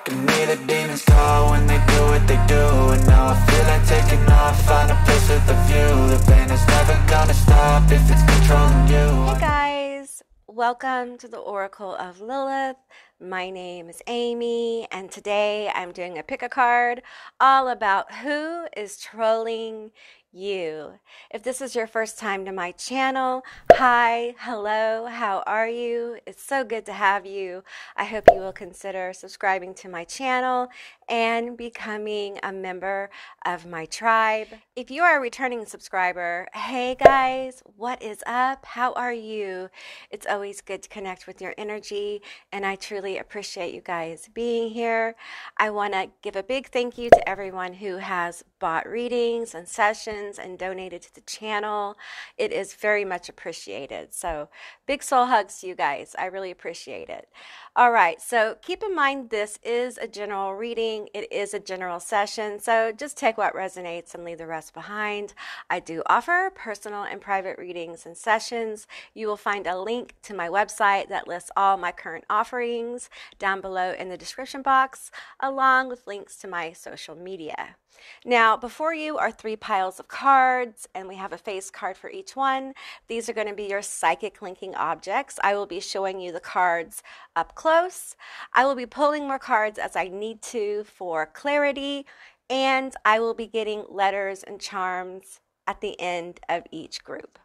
can hear the demons call when they do what they do. And now I feel like taking off, find a place with a view. The pain is never gonna stop if it's controlling you. Hey guys, welcome to the Oracle of Lilith. My name is Amy, and today I'm doing a pick a card all about who is trolling you. If this is your first time to my channel, hi, hello, how are you? It's so good to have you. I hope you will consider subscribing to my channel and becoming a member of my tribe. If you are a returning subscriber, hey guys, what is up? How are you? It's always good to connect with your energy, and I truly appreciate you guys being here. I want to give a big thank you to everyone who has bought readings and sessions and donated to the channel. It is very much appreciated. So big soul hugs to you guys. I really appreciate it. All right, so keep in mind this is a general reading. It is a general session, so just take what resonates and leave the rest behind. I do offer personal and private readings and sessions. You will find a link to my website that lists all my current offerings down below in the description box, along with links to my social media. Now, before you are 3 piles of cards, and we have a face card for each one. These are going to be your psychic linking objects. I will be showing you the cards up close. I will be pulling more cards as I need to for clarity, and I will be getting letters and charms at the end of each group.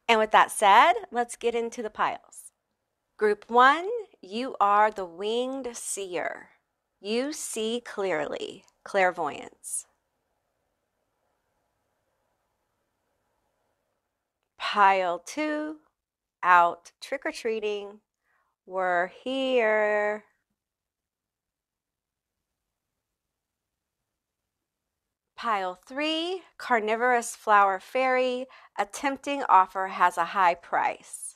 And with that said, let's get into the piles. Group 1, you are the Winged Seer. You see clearly. Clairvoyance. Pile 2, out trick-or-treating. We're here. Pile 3, Carnivorous Flower Fairy. A tempting offer has a high price.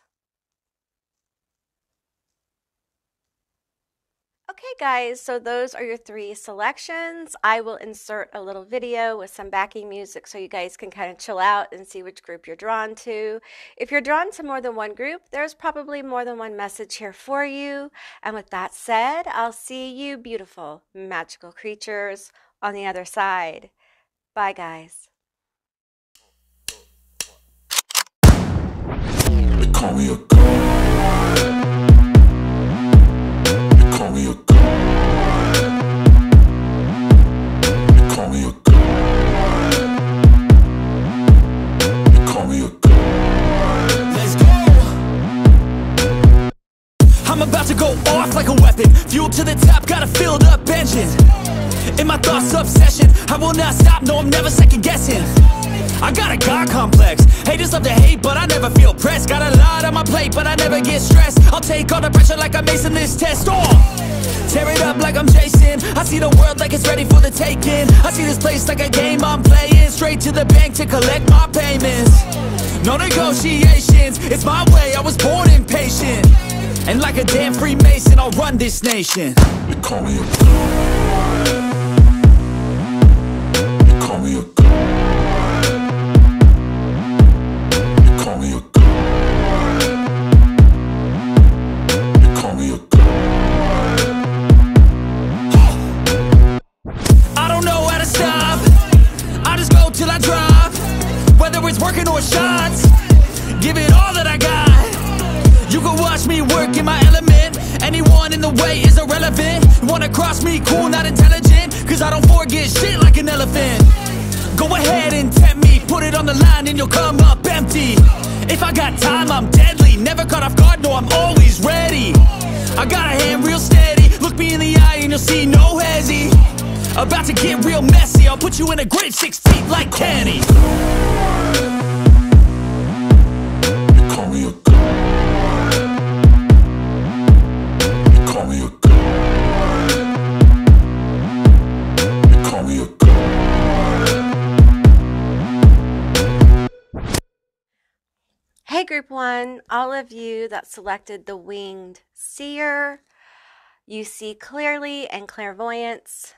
Okay guys, so those are your 3 selections. I will insert a little video with some backing music so you guys can kind of chill out and see which group you're drawn to. If you're drawn to more than one group, there's probably more than one message here for you. And with that said, I'll see you beautiful, magical creatures on the other side. Bye guys. They call me a god. They call me a god. They call me a god. They call me a god. Let's go. I'm about to go off like a weapon. Fuel to the top, got a filled up engine. In my thoughts, obsession. I will not stop, no, I'm never second guessing. I got a God complex. Haters love to hate, but I never feel pressed. Got a lot on my plate, but I never get stressed. I'll take all the pressure like I'm acing this test. Tear it up like I'm Jason. I see the world like it's ready for the taking. I see this place like a game I'm playing. Straight to the bank to collect my payments. No negotiations, it's my way, I was born impatient. And like a damn Freemason, I'll run this nation. They call me a god. They call me a god. Working or shots, give it all that I got. You can watch me work in my element. Anyone in the way is irrelevant. You wanna cross me, cool, not intelligent. Cause I don't forget shit like an elephant. Go ahead and tempt me, put it on the line and you'll come up empty. If I got time, I'm deadly. Never caught off guard, no, I'm always ready. I got a hand real steady. Look me in the eye and you'll see no hezzy. About to get real messy. I'll put you in a grave 6 feet like Kenny. Call me a god. Call me a god. Call me a god. Hey Group 1, all of you that selected the Winged Seer, you see clearly and clairvoyance.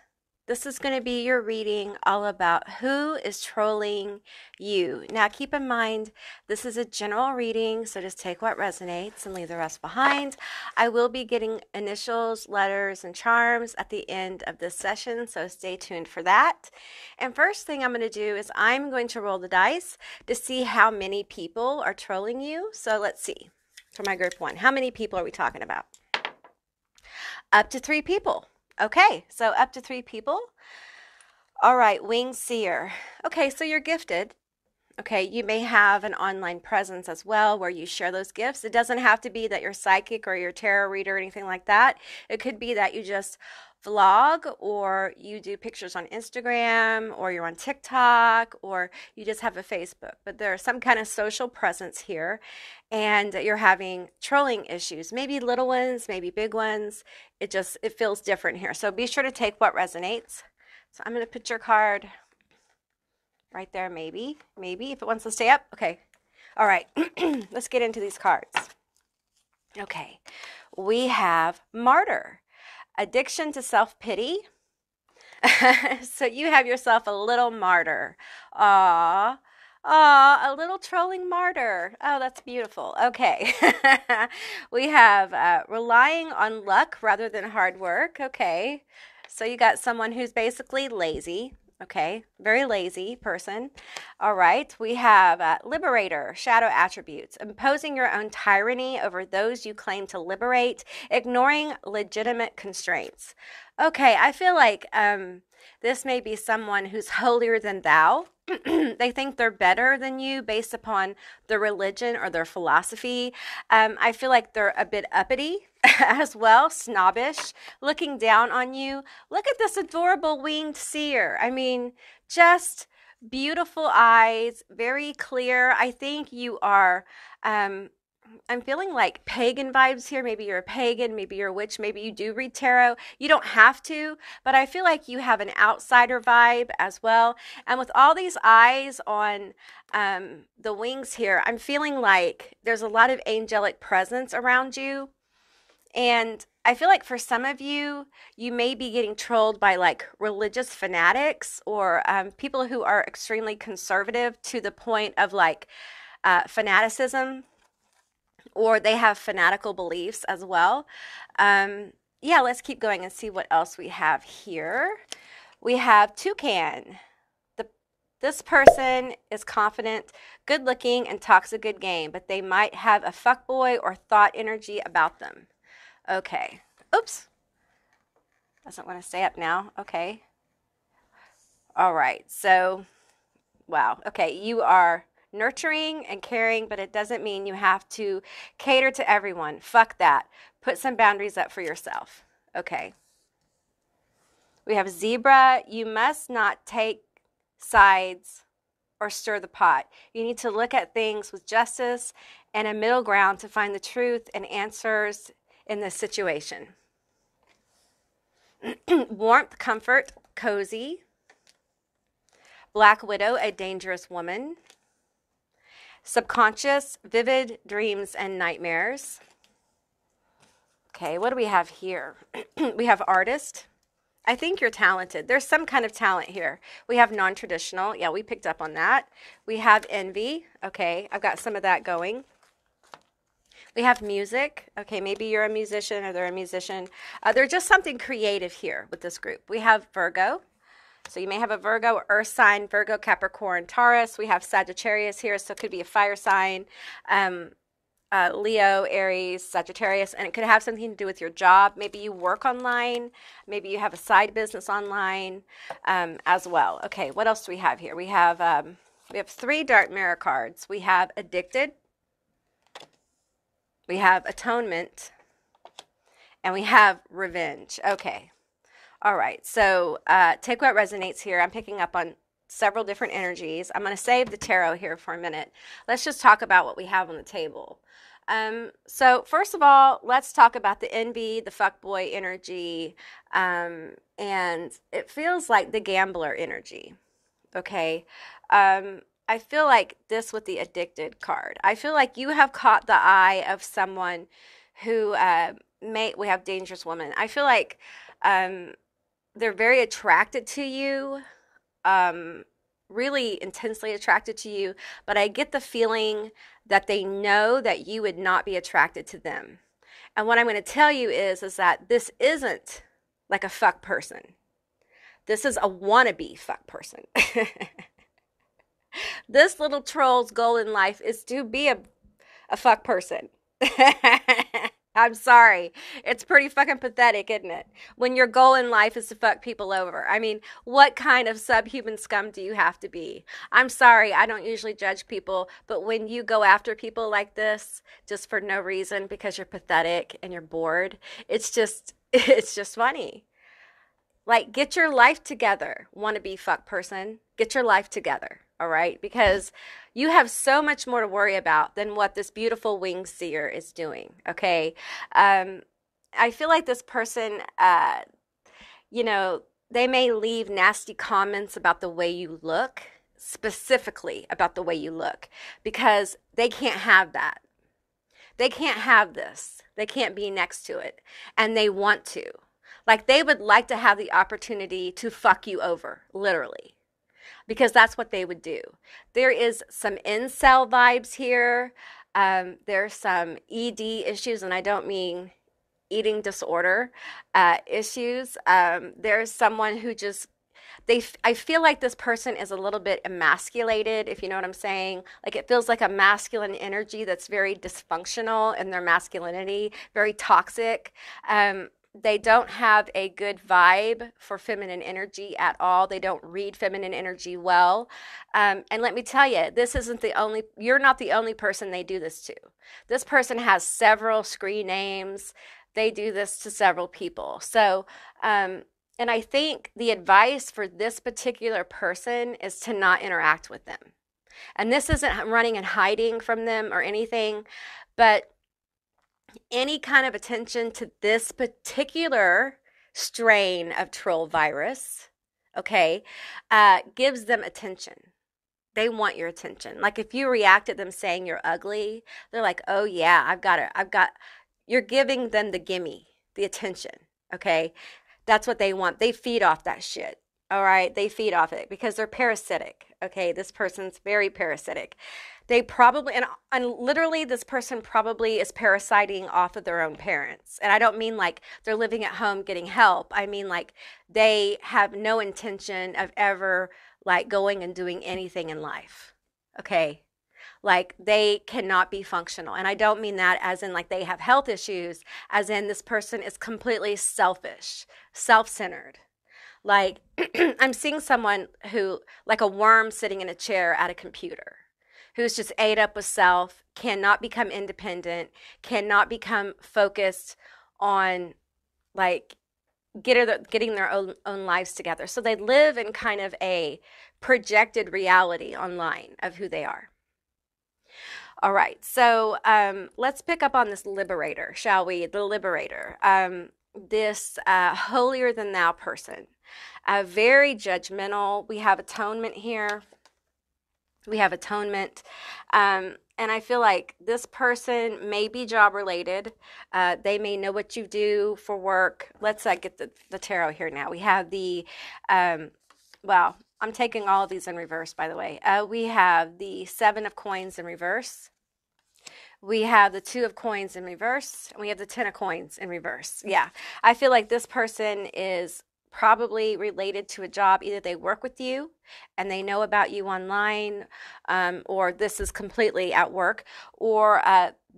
This is going to be your reading all about who is trolling you. Now, keep in mind, this is a general reading, so just take what resonates and leave the rest behind. I will be getting initials, letters, and charms at the end of this session, so stay tuned for that. And first thing I'm going to do is I'm going to roll the dice to see how many people are trolling you. So let's see. For my group 1, how many people are we talking about? Up to 3 people. Okay, so up to 3 people. All right, Winged Seer. Okay, so you're gifted. Okay, you may have an online presence as well where you share those gifts. It doesn't have to be that you're psychic or you're tarot reader or anything like that. It could be that you just vlog, or you do pictures on Instagram, or you're on TikTok, or you just have a Facebook. But there's some kind of social presence here, and you're having trolling issues. Maybe little ones, maybe big ones. It feels different here. So be sure to take what resonates. So I'm going to put your card right there, maybe, if it wants to stay up. Okay. All right. Let's get into these cards. Okay. We have Martyr. Addiction to self-pity. So you have yourself a little martyr. Aww. A little trolling martyr. Oh, that's beautiful. Okay. We have relying on luck rather than hard work. Okay. So you got someone who's basically lazy. Okay, very lazy person. All right, we have liberator, shadow attributes, imposing your own tyranny over those you claim to liberate, ignoring legitimate constraints. Okay, I feel like this may be someone who's holier than thou. They think they're better than you based upon their religion or their philosophy. I feel like they're a bit uppity as well, snobbish, looking down on you. Look at this adorable Winged Seer. I mean, just beautiful eyes, very clear. I think you are, I'm feeling like pagan vibes here. Maybe you're a pagan, maybe you're a witch, maybe you do read tarot. You don't have to, but I feel like you have an outsider vibe as well. And with all these eyes on the wings here, I'm feeling like there's a lot of angelic presence around you. And I feel like for some of you, you may be getting trolled by like religious fanatics or people who are extremely conservative to the point of like fanaticism, or they have fanatical beliefs as well. Yeah, let's keep going and see what else we have here. We have Toucan. This person is confident, good looking, and talks a good game, but they might have a fuckboy or thought energy about them. Okay. Oops. Doesn't want to stay up now. Okay. All right. So, wow. Okay. You are nurturing and caring, but it doesn't mean you have to cater to everyone. Fuck that. Put some boundaries up for yourself. Okay. We have Zebra. You must not take sides or stir the pot. You need to look at things with justice and a middle ground to find the truth and answers in this situation. Warmth, comfort, cozy. Black Widow, a dangerous woman. Subconscious, vivid dreams and nightmares. Okay, what do we have here? We have artist. I think you're talented. There's some kind of talent here. We have non-traditional. Yeah, we picked up on that. We have envy. Okay, I've got some of that going. We have music. Okay, maybe you're a musician or they're a musician. There's just something creative here with this group. We have Virgo. So you may have a Virgo, Earth sign, Virgo, Capricorn, Taurus. We have Sagittarius here, so it could be a fire sign. Leo, Aries, Sagittarius, and it could have something to do with your job. Maybe you work online. Maybe you have a side business online as well. Okay, what else do we have here? We have 3 dark mirror cards. We have addicted. We have atonement, and we have revenge. Okay. All right. So take what resonates here. I'm picking up on several different energies. I'm going to save the tarot here for a minute. Let's just talk about what we have on the table. So first of all, let's talk about the envy, the fuckboy energy, and it feels like the gambler energy. Okay. I feel like this with the addicted card. I feel like you have caught the eye of someone who we have dangerous woman. I feel like they're very attracted to you, um, really intensely attracted to you, but I get the feeling that they know that you would not be attracted to them. And what I'm going to tell you is that this isn't like a fuck person. This is a wannabe fuck person. This little troll's goal in life is to be a fuck person. I'm sorry. It's pretty fucking pathetic, isn't it? When your goal in life is to fuck people over. I mean, what kind of subhuman scum do you have to be? I'm sorry, I don't usually judge people, but when you go after people like this, just for no reason, because you're pathetic and you're bored, it's just funny. Like, get your life together, wannabe fuck person. Get your life together, all right? Because you have so much more to worry about than what this beautiful Winged Seer is doing, okay? I feel like this person, you know, they may leave nasty comments about the way you look, specifically about the way you look, because they can't have that. They can't have this. They can't be next to it, and they want to. Like, they would like to have the opportunity to fuck you over, literally, because that's what they would do. There is some incel vibes here. There's some ED issues, and I don't mean eating disorder issues. There's someone who just, I feel like this person is a little bit emasculated, if you know what I'm saying. Like, it feels like a masculine energy that's very dysfunctional in their masculinity, very toxic. They don't have a good vibe for feminine energy at all. They don't read feminine energy well. And let me tell you, you're not the only person they do this to. This person has several screen names. They do this to several people. So, and I think the advice for this particular person is to not interact with them. And this isn't running and hiding from them or anything, but any kind of attention to this particular strain of troll virus, okay, gives them attention. They want your attention. Like, if you react to them saying you're ugly, they're like, oh yeah, you're giving them the gimme, the attention, okay? That's what they want. They feed off that shit, all right? They feed off it because they're parasitic, okay? This person's very parasitic. They probably, and literally this person probably is parasiting off of their own parents. And I don't mean like they're living at home getting help. I mean like they have no intention of ever like going and doing anything in life, okay? Like, they cannot be functional. And I don't mean that as in like they have health issues, as in this person is completely selfish, self-centered. Like, I'm seeing someone who, like a worm sitting in a chair at a computer, who's just ate up with self, cannot become independent, cannot become focused on like getting their own lives together. So they live in kind of a projected reality online of who they are. All right, so let's pick up on this liberator, shall we? The liberator, this holier than thou person, very judgmental. We have atonement here. We have atonement. And I feel like this person may be job related. They may know what you do for work. Let's get the tarot here now. We have the, well, I'm taking all of these in reverse, by the way. We have the 7 of coins in reverse. We have the 2 of coins in reverse. And we have the 10 of coins in reverse. Yeah, I feel like this person is probably related to a job. Either they work with you and they know about you online, or this is completely at work, or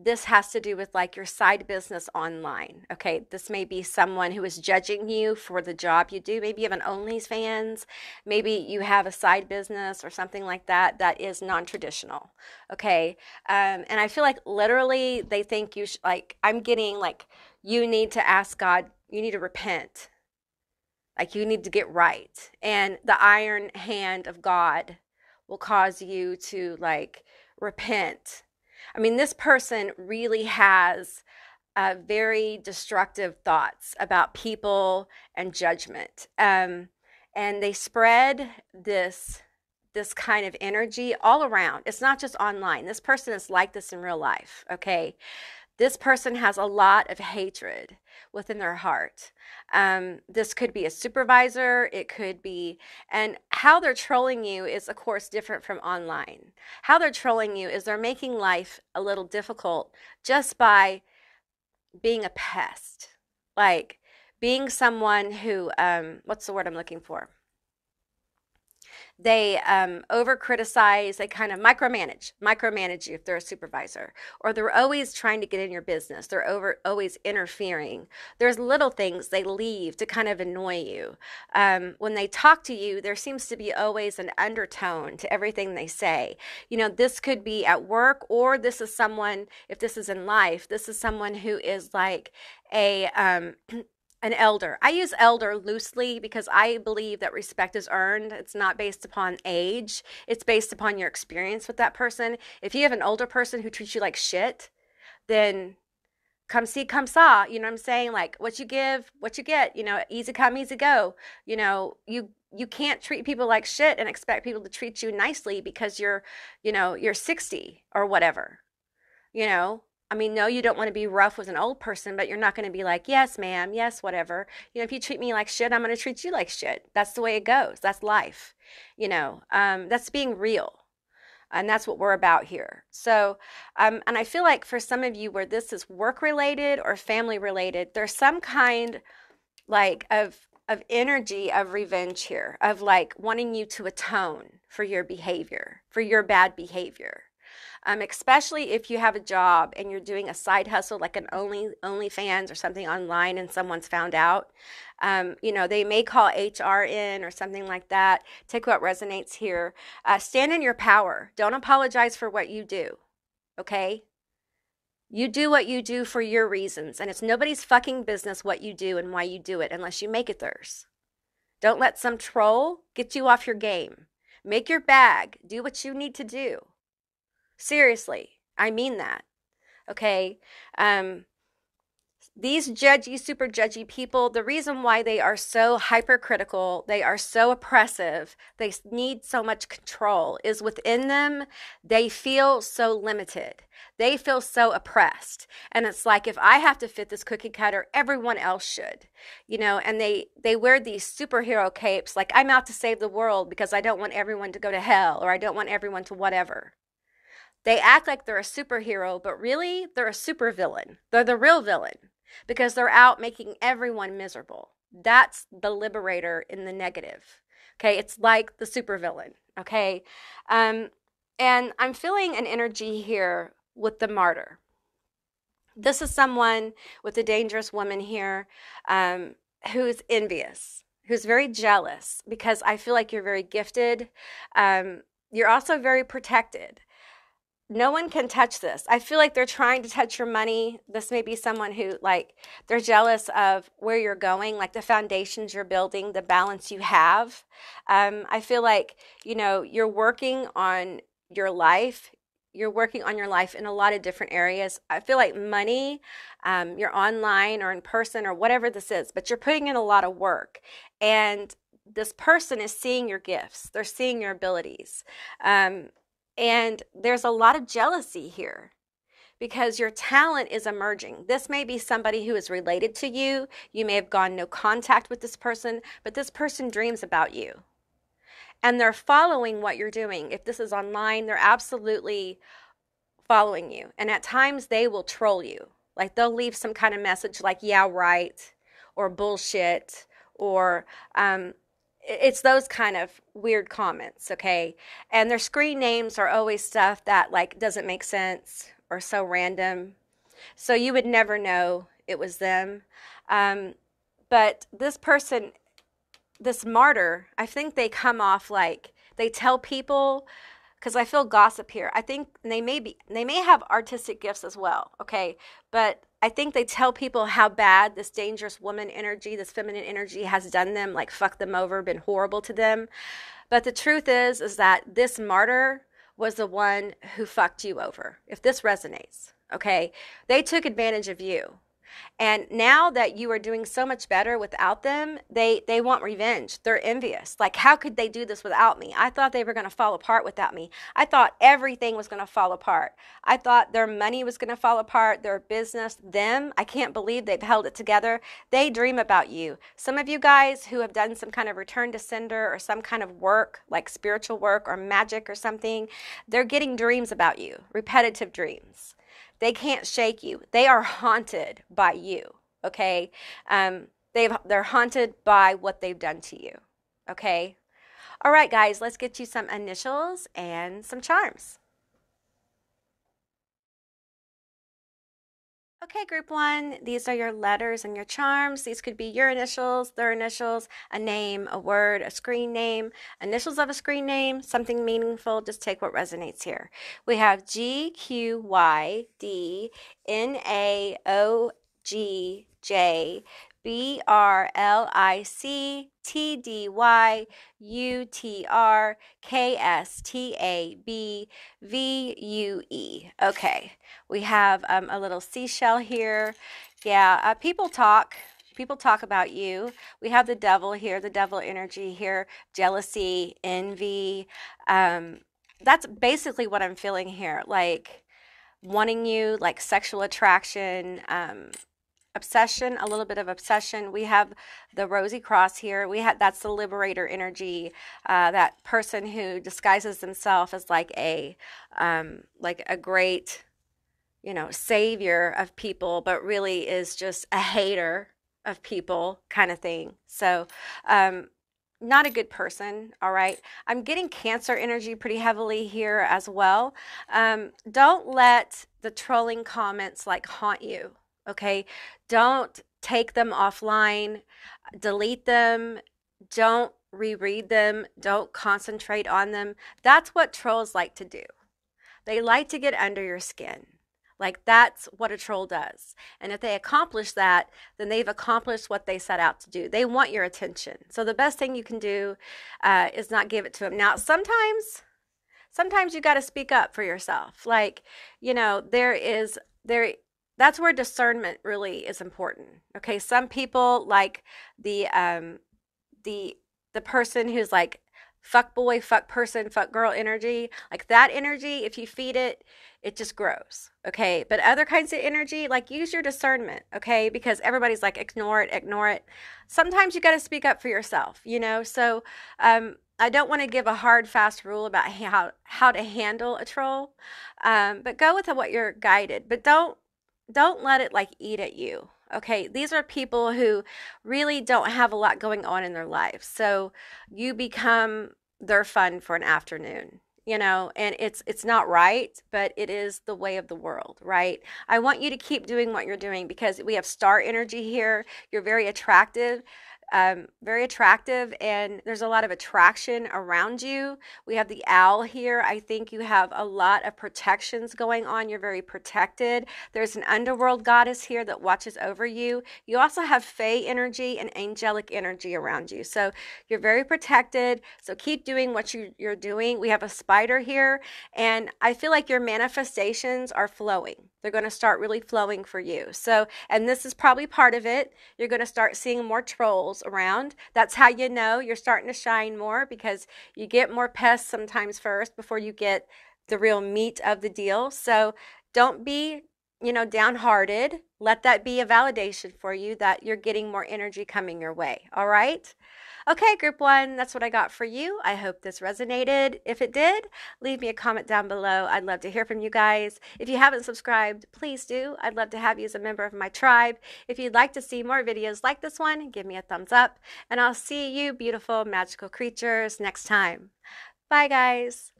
this has to do with like your side business online. Okay, this may be someone who is judging you for the job you do. Maybe you have an OnlyFans, maybe you have a side business or something like that that is non-traditional. Okay, and I feel like literally they think you like, I'm getting like, you need to ask God, you need to repent. Like, you need to get right. And the iron hand of God will cause you to like repent. I mean, this person really has very destructive thoughts about people and judgment. And they spread this kind of energy all around. It's not just online. This person is like this in real life, okay? This person has a lot of hatred within their heart. This could be a supervisor, it could be, and how they're trolling you is, of course, different from online. How they're trolling you is they're making life a little difficult just by being a pest, like being someone who, what's the word I'm looking for? They over criticize, they kind of micromanage you if they're a supervisor, or they're always trying to get in your business. They're always interfering. There's little things they leave to kind of annoy you. When they talk to you, there seems to be always an undertone to everything they say. You know, this could be at work, or this is someone, if this is in life, this is someone who is like a an elder. I use elder loosely because I believe that respect is earned. It's not based upon age. It's based upon your experience with that person. If you have an older person who treats you like shit, then come see, come saw. You know what I'm saying? Like, what you give, what you get. You know, easy come, easy go. You know, you can't treat people like shit and expect people to treat you nicely because you're 60 or whatever. You know, I mean, no, you don't want to be rough with an old person, but you're not going to be like, yes, ma'am, yes, whatever. You know, if you treat me like shit, I'm going to treat you like shit. That's the way it goes. That's life. You know, that's being real. And that's what we're about here. So, and I feel like for some of you where this is work related or family related, there's some kind like of energy of revenge here, of like wanting you to atone for your behavior, for your bad behavior. Especially if you have a job and you're doing a side hustle like an OnlyFans or something online and someone's found out. You know, they may call HR in or something like that. Take what resonates here. Stand in your power. Don't apologize for what you do, okay? You do what you do for your reasons, and it's nobody's fucking business what you do and why you do it unless you make it theirs. Don't let some troll get you off your game. Make your bag. Do what you need to do. Seriously, I mean that, okay? These judgy, super judgy people, the reason why they are so hypercritical, they are so oppressive, they need so much control is within them, they feel so limited. They feel so oppressed. And it's like, if I have to fit this cookie cutter, everyone else should, you know, and they wear these superhero capes like, I'm out to save the world because I don't want everyone to go to hell, or I don't want everyone to whatever. They act like they're a superhero, but really they're a supervillain. They're the real villain because they're out making everyone miserable. That's the liberator in the negative. Okay, it's like the supervillain. Okay, and I'm feeling an energy here with the martyr. This is someone with a dangerous woman here who's envious, who's very jealous because I feel like you're very gifted. You're also very protected. No one can touch this. I feel like they're trying to touch your money. This may be someone who, like, they're jealous of where you're going, like the foundations you're building, the balance you have. I feel like, you know, you're working on your life. You're working on your life in a lot of different areas. I feel like money, you're online or in person or whatever this is, but you're putting in a lot of work. And this person is seeing your gifts. They're seeing your abilities. And there's a lot of jealousy here because your talent is emerging. This may be somebody who is related to you. You may have gone no contact with this person, but this person dreams about you. And they're following what you're doing. If this is online, they're absolutely following you. And at times they will troll you. Like they'll leave some kind of message like, yeah, right, or bullshit, or it's those kind of weird comments, okay? And their screen names are always stuff that like doesn't make sense or so random. So you would never know it was them. But this person, this martyr, I think they come off like they tell people, because I feel gossip here. I think they may have artistic gifts as well, okay? But I think they tell people how bad this dangerous woman energy, this feminine energy has done them, like fucked them over, been horrible to them. But the truth is that this martyr was the one who fucked you over, if this resonates, okay? They took advantage of you. And now that you are doing so much better without them, they want revenge. They're envious. Like, how could they do this without me? I thought they were going to fall apart without me. I thought everything was going to fall apart. I thought their money was going to fall apart, their business, them. I can't believe they've held it together. They dream about you. Some of you guys who have done some kind of return to sender or some kind of work, like spiritual work or magic or something, they're getting dreams about you, repetitive dreams. They can't shake you. They are haunted by you, okay? They're haunted by what they've done to you, okay? All right, guys, let's get you some initials and some charms. Okay, group one, these are your letters and your charms. These could be your initials, their initials, a name, a word, a screen name, initials of a screen name, something meaningful. Just take what resonates here. We have GQYDNAOGJ BRLICTDYUTRKSTABVUE. Okay, we have a little seashell here. Yeah, people talk. People talk about you. We have the devil here, the devil energy here, jealousy, envy. That's basically what I'm feeling here, like wanting you, like sexual attraction, obsession, a little bit of obsession. We have the rosy cross here. That's the liberator energy, that person who disguises themselves as like a great, savior of people, but really is just a hater of people kind of thing. So, not a good person, all right? I'm getting Cancer energy pretty heavily here as well. Don't let the trolling comments like haunt you, okay? Don't take them offline, delete them, don't reread them, don't concentrate on them. That's what trolls like to do. They like to get under your skin. Like, that's what a troll does. And if they accomplish that, then they've accomplished what they set out to do. They want your attention. So the best thing you can do is not give it to them. Now, sometimes you got to speak up for yourself. Like, that's where discernment really is important. Okay, some people like the person who's like fuck boy, fuck person, fuck girl energy. Like that energy, if you feed it, it just grows. Okay, but other kinds of energy, like use your discernment. Okay, because everybody's like ignore it. Sometimes you got to speak up for yourself. So I don't want to give a hard, fast rule about how to handle a troll, but go with what you're guided. But don't let it like eat at you. Okay, these are people who really don't have a lot going on in their lives. So you become their fun for an afternoon, and it's not right, but it is the way of the world, right? I want you to keep doing what you're doing because we have star energy here. You're very attractive, and there's a lot of attraction around you. We have the owl here. I think you have a lot of protections going on. You're very protected. There's an underworld goddess here that watches over you. You also have fae energy and angelic energy around you. So you're very protected. So keep doing what you're doing. We have a spider here, and I feel like your manifestations are flowing. They're going to start really flowing for you. So, and this is probably part of it. You're going to start seeing more trolls around. That's how you know you're starting to shine more, because you get more pests sometimes first before you get the real meat of the deal. So don't be, downhearted. Let that be a validation for you that you're getting more energy coming your way. All right. Okay, group one, that's what I got for you. I hope this resonated. If it did, leave me a comment down below. I'd love to hear from you guys. If you haven't subscribed, please do. I'd love to have you as a member of my tribe. If you'd like to see more videos like this one, give me a thumbs up, and I'll see you beautiful magical creatures next time. Bye, guys.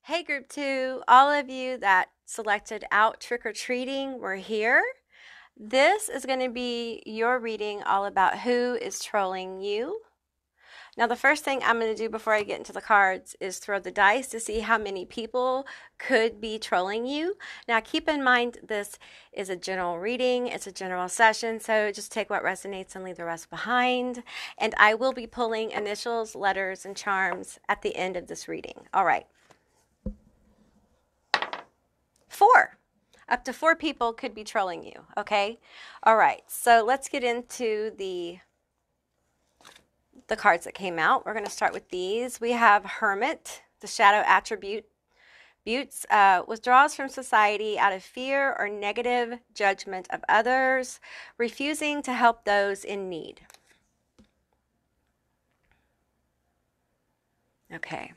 Hey, group two, all of you that selected out trick-or-treating, we're here. This is going to be your reading all about who is trolling you. Now, the first thing I'm going to do before I get into the cards is throw the dice to see how many people could be trolling you. Now, keep in mind, this is a general reading. It's a general session, so just take what resonates and leave the rest behind. And I will be pulling initials, letters, and charms at the end of this reading. All right. 4. Up to 4 people could be trolling you, okay? All right, so let's get into the cards that came out. We're going to start with these. We have Hermit, the shadow attribute. Withdraws from society out of fear or negative judgment of others, refusing to help those in need. Okay.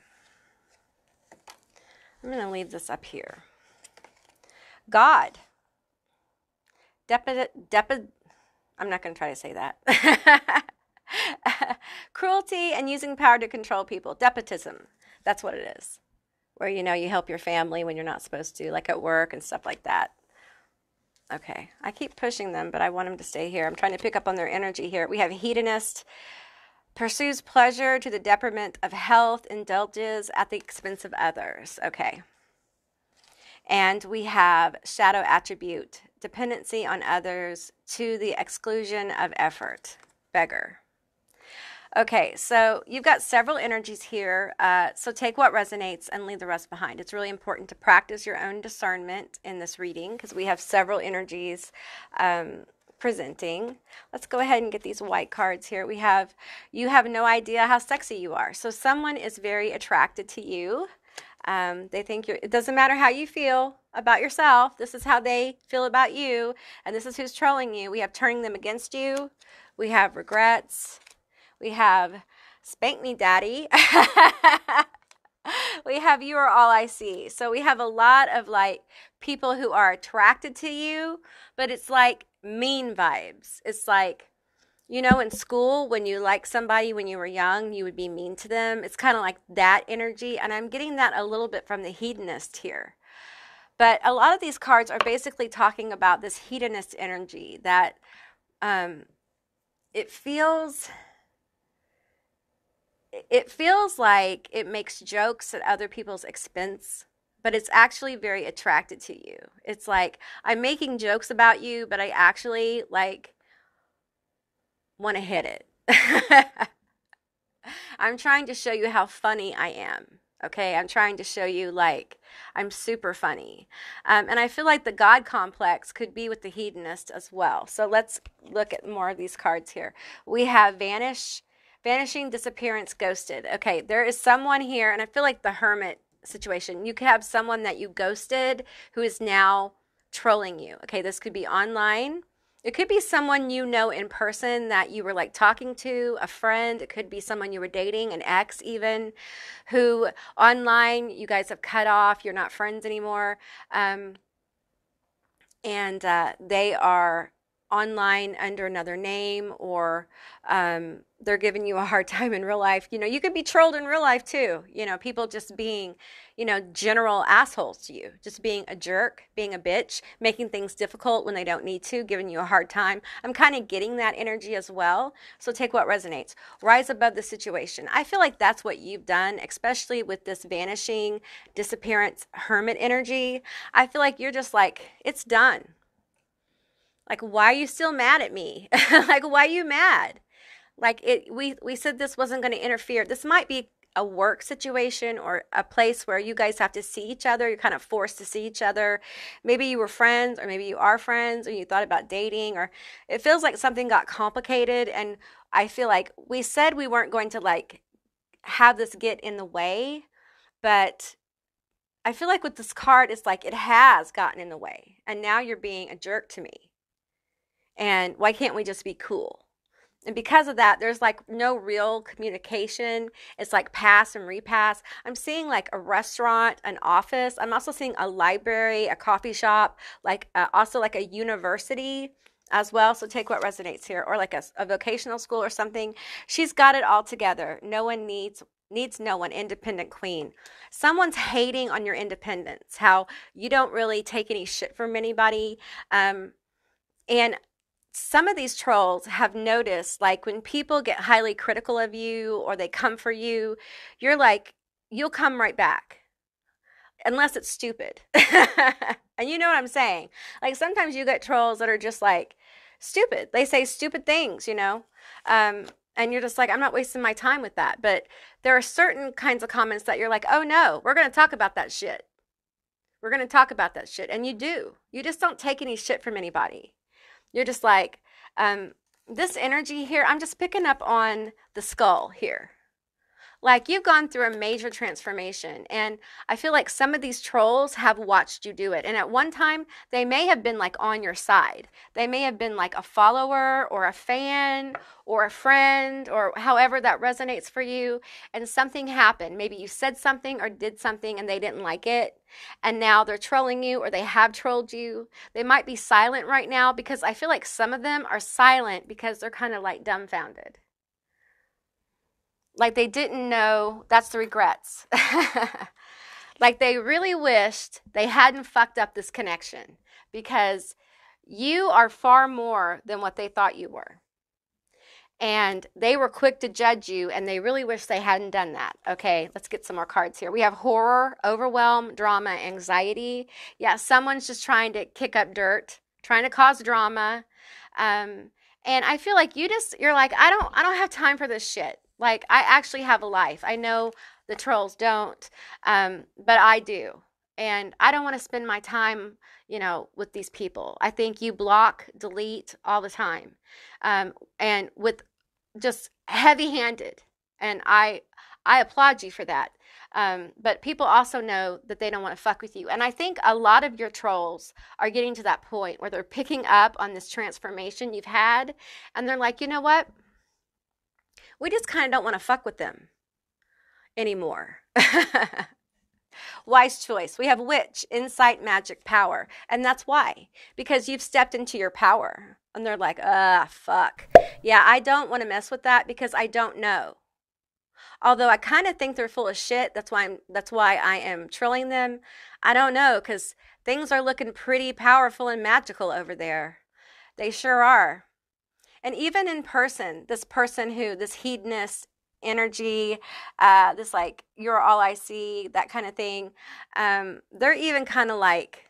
I'm going to leave this up here. God. I'm not going to try to say that. Cruelty and using power to control people. Despotism. That's what it is. Where, you know, you help your family when you're not supposed to, like at work and stuff like that. Okay. I keep pushing them, but I want them to stay here. I'm trying to pick up on their energy here. We have hedonist. Pursues pleasure to the detriment of health, indulges at the expense of others. Okay. And we have shadow attribute, dependency on others to the exclusion of effort, beggar. Okay, so you've got several energies here, so take what resonates and leave the rest behind. It's really important to practice your own discernment in this reading because we have several energies presenting. Let's go ahead and get these white cards here. We have, you have no idea how sexy you are. So someone is very attracted to you. They think it doesn't matter how you feel about yourself. This is how they feel about you. And this is who's trolling you. We have turning them against you. We have regrets. We have spank me daddy. We have you are all I see. So we have a lot of like people who are attracted to you, but it's like mean vibes. It's like, you know, in school, when you like somebody when you were young, you would be mean to them. It's kind of like that energy. And I'm getting that a little bit from the hedonist here. But a lot of these cards are basically talking about this hedonist energy that it feels like it makes jokes at other people's expense, but it's actually very attracted to you. It's like, I'm making jokes about you, but I actually like want to hit it. I'm trying to show you how funny I am. Okay, I'm trying to show you like I'm super funny. And I feel like the God complex could be with the hedonist as well. So let's look at more of these cards here. We have vanishing, disappearance, ghosted. Okay, there is someone here, and I feel like the hermit situation. You could have someone that you ghosted who is now trolling you. Okay, this could be online. It could be someone you know in person that you were like talking to, a friend. It could be someone you were dating, an ex even, who online you guys have cut off. You're not friends anymore. And they are online under another name, or they're giving you a hard time in real life. You know, you could be trolled in real life too. You know, people just being, you know, general assholes to you, just being a jerk, being a bitch, making things difficult when they don't need to, giving you a hard time. I'm kind of getting that energy as well. So take what resonates. Rise above the situation. I feel like that's what you've done, especially with this vanishing, disappearance, hermit energy. I feel like you're just like, it's done. Like, why are you still mad at me? Like, why are you mad? Like, we said this wasn't going to interfere. This might be a work situation or a place where you guys have to see each other. You're kind of forced to see each other. Maybe you were friends, or maybe you are friends, or you thought about dating, or it feels like something got complicated. And I feel like we said we weren't going to like have this get in the way, but I feel like with this card, it's like it has gotten in the way. And now you're being a jerk to me. And why can't we just be cool? And because of that, there's like no real communication. It's like pass and repass. I'm seeing like a restaurant, an office. I'm also seeing a library, a coffee shop, like also like a university as well. So take what resonates here, or like a vocational school or something. She's got it all together. No one needs no one. Independent queen. Someone's hating on your independence, how you don't really take any shit from anybody. And some of these trolls have noticed, like when people get highly critical of you or they come for you, you're like, you'll come right back. Unless it's stupid. And you know what I'm saying? Like sometimes you get trolls that are just like stupid. They say stupid things, you know? And you're just like, I'm not wasting my time with that. But there are certain kinds of comments that you're like, oh no, we're going to talk about that shit. We're going to talk about that shit. And you do. You just don't take any shit from anybody. You're just like, this energy here, I'm just picking up on the skull here. Like, you've gone through a major transformation, and I feel like some of these trolls have watched you do it. And at one time, they may have been like on your side. They may have been like a follower or a fan or a friend or however that resonates for you. And something happened. Maybe you said something or did something and they didn't like it. And now they're trolling you, or they have trolled you. They might be silent right now, because I feel like some of them are silent because they're kind of like dumbfounded. Like they didn't know. That's the regrets. Like they really wished they hadn't fucked up this connection, because you are far more than what they thought you were. And they were quick to judge you, and they really wish they hadn't done that. Okay, let's get some more cards here. We have horror, overwhelm, drama, anxiety. Yeah, someone's just trying to kick up dirt, trying to cause drama. And I feel like you're like, I don't have time for this shit. Like, I actually have a life. I know the trolls don't, but I do. And I don't want to spend my time, with these people. I think you block, delete all the time, and with just heavy-handed. And I applaud you for that. But people also know that they don't want to fuck with you. And I think a lot of your trolls are getting to that point where they're picking up on this transformation you've had, and they're like, you know what? We just kind of don't want to fuck with them anymore. Wise choice. We have witch, insight, magic, power. And that's why. Because you've stepped into your power. And they're like, fuck. Yeah, I don't want to mess with that because I don't know. Although I kind of think they're full of shit. That's why I am trolling them. I don't know, because things are looking pretty powerful and magical over there. They sure are. And even in person, this hedonist energy, this like, you're all I see, that kind of thing, they're even kind of like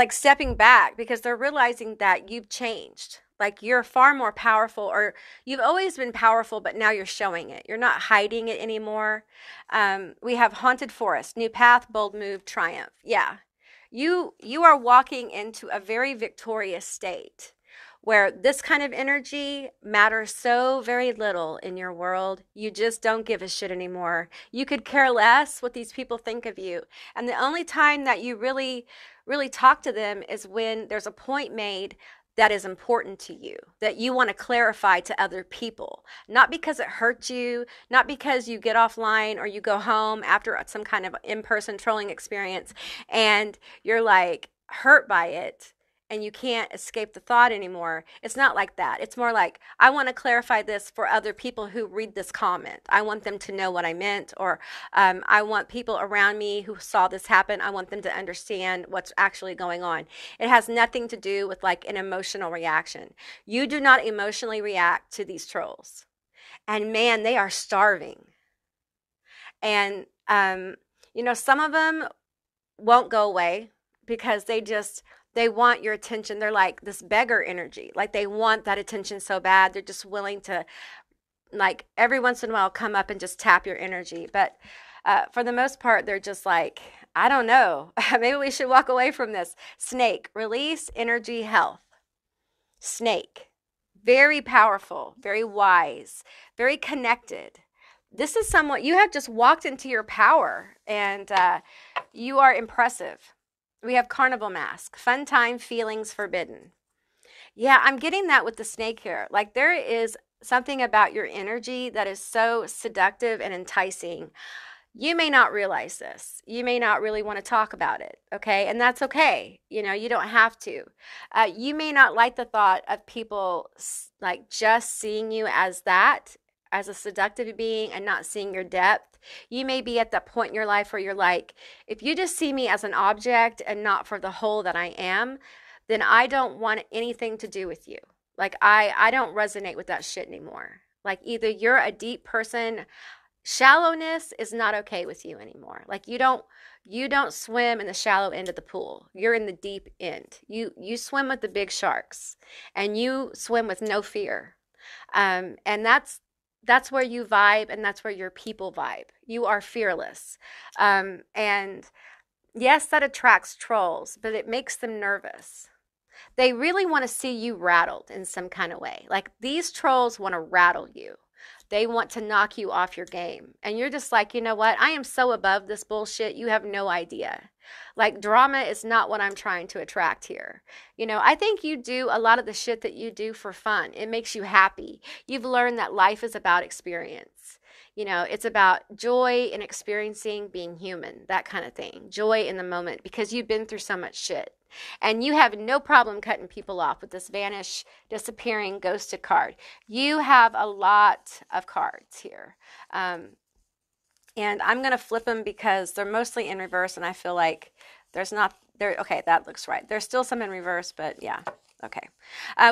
stepping back, because they're realizing that you've changed. Like, you're far more powerful, or you've always been powerful, but now you're showing it. You're not hiding it anymore. We have haunted forest, new path, bold move, triumph. Yeah, you are walking into a very victorious state, where this kind of energy matters so very little in your world. You just don't give a shit anymore. You could care less what these people think of you. And the only time that you really, really talk to them is when there's a point made that is important to you, that you want to clarify to other people. Not because it hurts you, not because you get offline or you go home after some kind of in-person trolling experience and you're like hurt by it, and you can't escape the thought anymore. It's not like that. It's more like, I want to clarify this for other people who read this comment. I want them to know what I meant, or I want people around me who saw this happen, I want them to understand what's actually going on. It has nothing to do with like an emotional reaction. You do not emotionally react to these trolls. And man, they are starving. And, some of them won't go away because they want your attention. They're like this beggar energy. Like, they want that attention so bad. They're just willing to, like, every once in a while come up and just tap your energy. But for the most part, they're just like, I don't know. Maybe we should walk away from this. Snake, release energy, health. Snake, very powerful, very wise, very connected. This is someone, you have just walked into your power, and you are impressive. We have carnival mask, fun time, feelings forbidden. Yeah, I'm getting that with the snake here. Like, there is something about your energy that is so seductive and enticing. You may not realize this. You may not really want to talk about it, okay? And that's okay. You don't have to. You may not like the thought of people like just seeing you as that, as a seductive being, and not seeing your depth. You may be at that point in your life where you're like, if you just see me as an object and not for the whole that I am, then I don't want anything to do with you. Like, I don't resonate with that shit anymore. Like, either you're a deep person, shallowness is not okay with you anymore. Like, you don't swim in the shallow end of the pool. You're in the deep end. You swim with the big sharks, and you swim with no fear. And that's that's where you vibe, and that's where your people vibe. You are fearless. And yes, that attracts trolls, but it makes them nervous. They really want to see you rattled in some kind of way. Like these trolls want to rattle you. They want to knock you off your game. And you're just like, you know what? I am so above this bullshit. You have no idea. Like drama is not what I'm trying to attract here. You know, I think you do a lot of the shit that you do for fun. It makes you happy. You've learned that life is about experience. You know, it's about joy in experiencing being human, that kind of thing. Joy in the moment because you've been through so much shit. And you have no problem cutting people off with this vanish, disappearing, ghosted card. You have a lot of cards here. And I'm going to flip them because they're mostly in reverse, and I feel like there's not there. Okay, that looks right. There's still some in reverse, but yeah. Okay.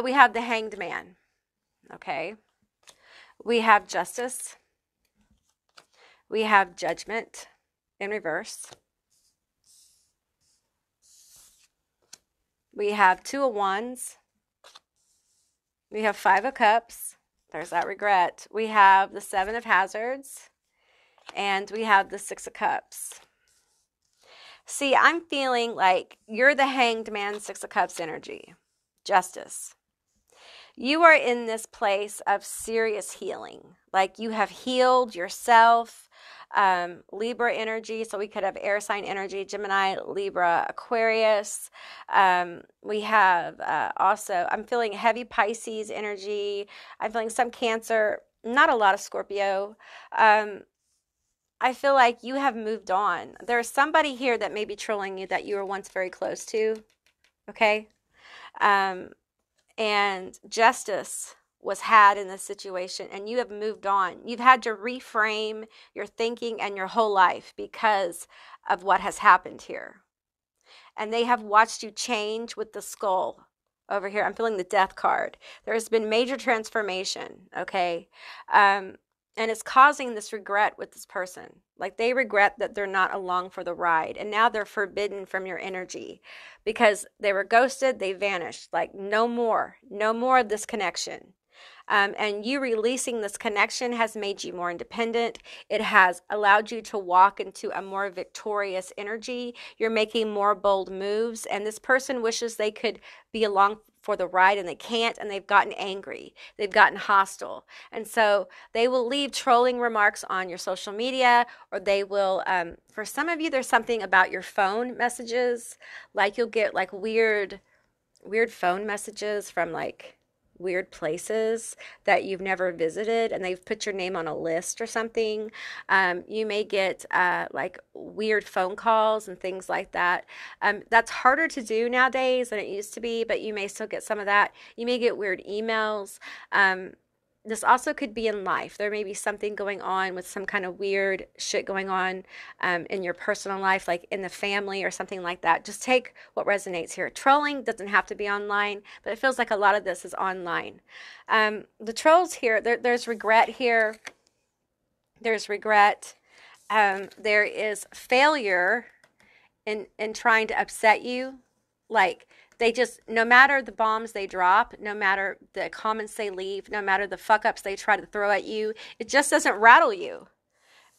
We have the Hanged Man. Okay. We have Justice. We have Judgment in reverse. We have Two of Wands. We have Five of Cups. There's that regret. We have the Seven of Hazards. And we have the Six of Cups. See, I'm feeling like you're the Hanged Man, Six of Cups energy. Justice. You are in this place of serious healing. Like you have healed yourself. Libra energy, so we could have air sign energy, Gemini, Libra, Aquarius. We have also, I'm feeling heavy Pisces energy. I'm feeling some Cancer, not a lot of Scorpio. I feel like you have moved on. There's somebody here that may be trolling you that you were once very close to, okay? And justice was had in this situation, and you have moved on. You've had to reframe your thinking and your whole life because of what has happened here. And they have watched you change with the skull over here. I'm feeling the Death card. There has been major transformation, okay? And it's causing this regret with this person. Like they regret that they're not along for the ride. And now they're forbidden from your energy because they were ghosted, they vanished. Like no more of this connection. And you releasing this connection has made you more independent. It has allowed you to walk into a more victorious energy. You're making more bold moves. And this person wishes they could be along for the ride and they can't, and they've gotten angry. They've gotten hostile. And so they will leave trolling remarks on your social media, or they will, for some of you, there's something about your phone messages. Like you'll get like weird phone messages from like weird places that you've never visited, and they've put your name on a list or something. You may get like weird phone calls and things like that. That's harder to do nowadays than it used to be, but you may still get some of that. You may get weird emails. This also could be in life. There may be something going on with some kind of weird shit going on in your personal life, like in the family or something like that. Just take what resonates here. Trolling doesn't have to be online, but it feels like a lot of this is online. The trolls here, there's regret here. There's regret. There is failure in trying to upset you. Like, they just, no matter the bombs they drop, no matter the comments they leave, no matter the fuck ups they try to throw at you, it just doesn't rattle you.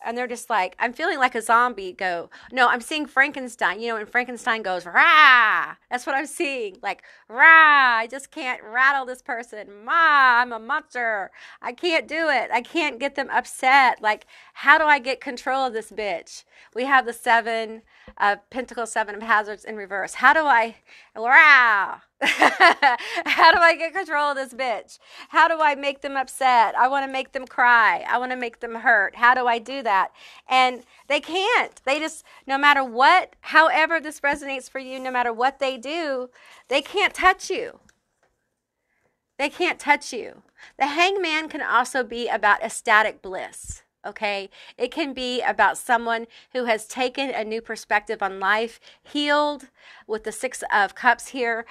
And they're just like, I'm feeling like a zombie go. No, I'm seeing Frankenstein. You know, when Frankenstein goes, rah, that's what I'm seeing. Like, rah, I just can't rattle this person. Ma, I'm a monster. I can't do it. I can't get them upset. Like, how do I get control of this bitch? We have the Seven of Pentacles, Seven of Hazards in reverse. How do I, rah. How do I get control of this bitch? How do I make them upset? I want to make them cry. I want to make them hurt. How do I do that? And they can't. They just, no matter what, however this resonates for you, no matter what they do, they can't touch you. They can't touch you. The Hangman can also be about ecstatic bliss. Okay, it can be about someone who has taken a new perspective on life, healed with the Six of Cups here,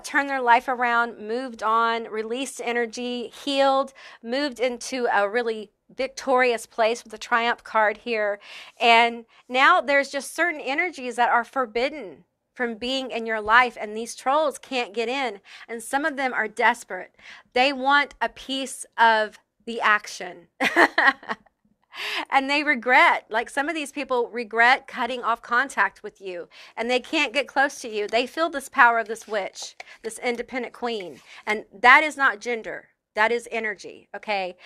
turned their life around, moved on, released energy, healed, moved into a really victorious place with the Triumph card here. And now there's just certain energies that are forbidden from being in your life, and these trolls can't get in. And some of them are desperate. They want a piece of the action. And they regret, like some of these people regret cutting off contact with you, and they can't get close to you. They feel this power of this witch, this independent queen, and that is not gender. That is energy, okay?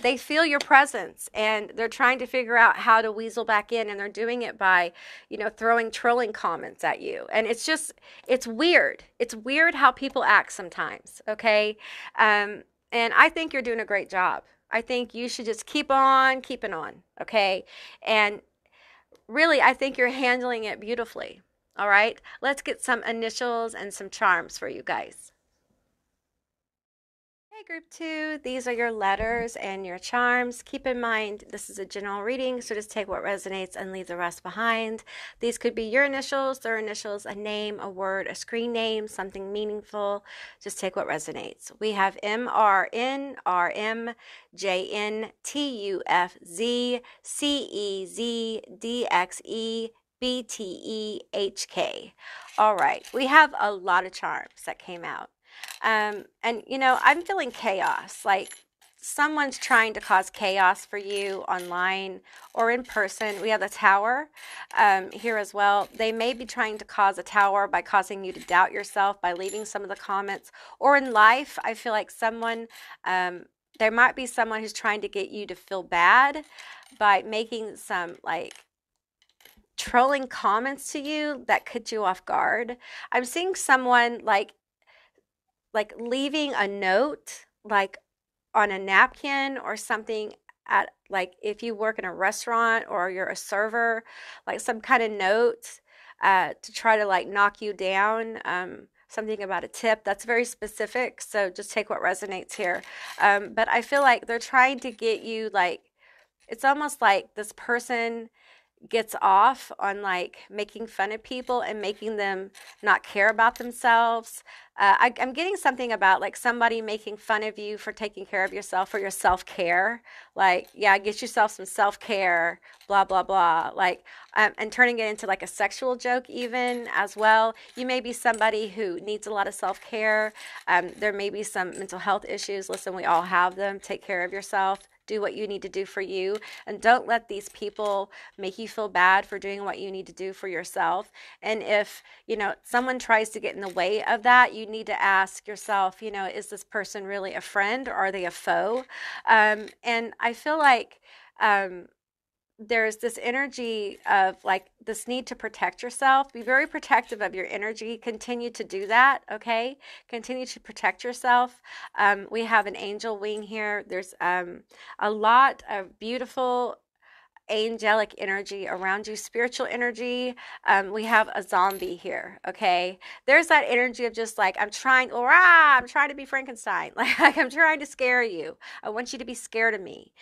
They feel your presence, and they're trying to figure out how to weasel back in, and they're doing it by, throwing trolling comments at you. And it's weird. It's weird how people act sometimes, okay? And I think you're doing a great job. I think you should just keep on keeping on, okay? And really, I think you're handling it beautifully, all right? Let's get some initials and some charms for you guys. Okay, group 2, these are your letters and your charms. Keep in mind, this is a general reading, so just take what resonates and leave the rest behind. These could be your initials, their initials, a name, a word, a screen name, something meaningful. Just take what resonates. We have MRN, RM, JN, TUFZ, CEZ, DXE, BTE, HK. All right, we have a lot of charms that came out. And I'm feeling chaos, like someone's trying to cause chaos for you online or in person. We have the Tower here as well. They may be trying to cause a tower by causing you to doubt yourself by leaving some of the comments. Or in life, I feel like there might be someone who's trying to get you to feel bad by making some trolling comments to you that put you off guard. I'm seeing someone like leaving a note on a napkin or something at if you work in a restaurant or you're a server, some kind of note to try to knock you down, something about a tip. That's very specific, so just take what resonates here. But I feel like they're trying to get you it's almost like this person gets off on making fun of people and making them not care about themselves. I'm getting something about somebody making fun of you for taking care of yourself, for your self-care. Get yourself some self-care, blah, blah, blah. And turning it into a sexual joke even as well. You may be somebody who needs a lot of self-care. There may be some mental health issues. Listen, we all have them. Take care of yourself. Do what you need to do for you, and don't let these people make you feel bad for doing what you need to do for yourself. And if someone tries to get in the way of that, you need to ask yourself, is this person really a friend or are they a foe? And I feel like there's this energy of this need to protect yourself. Be very protective of your energy. Continue to do that, okay? Continue to protect yourself. We have an angel wing here. There's a lot of beautiful angelic energy around you, spiritual energy. We have a zombie here, okay? There's that energy of just I'm trying to be Frankenstein. I'm trying to scare you. I want you to be scared of me.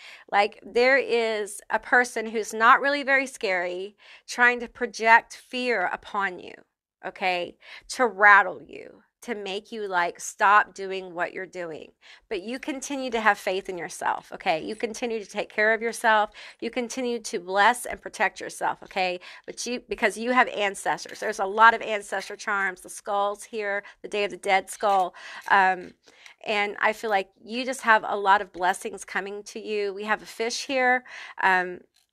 There is a person who's not really very scary trying to project fear upon you, okay? To rattle you, to make you stop doing what you're doing. But you continue to have faith in yourself, okay? You continue to take care of yourself. You continue to bless and protect yourself, okay? But because you have ancestors. There's a lot of ancestor charms, the skulls here, the Day of the Dead skull. And I feel like you just have a lot of blessings coming to you. We have a fish here.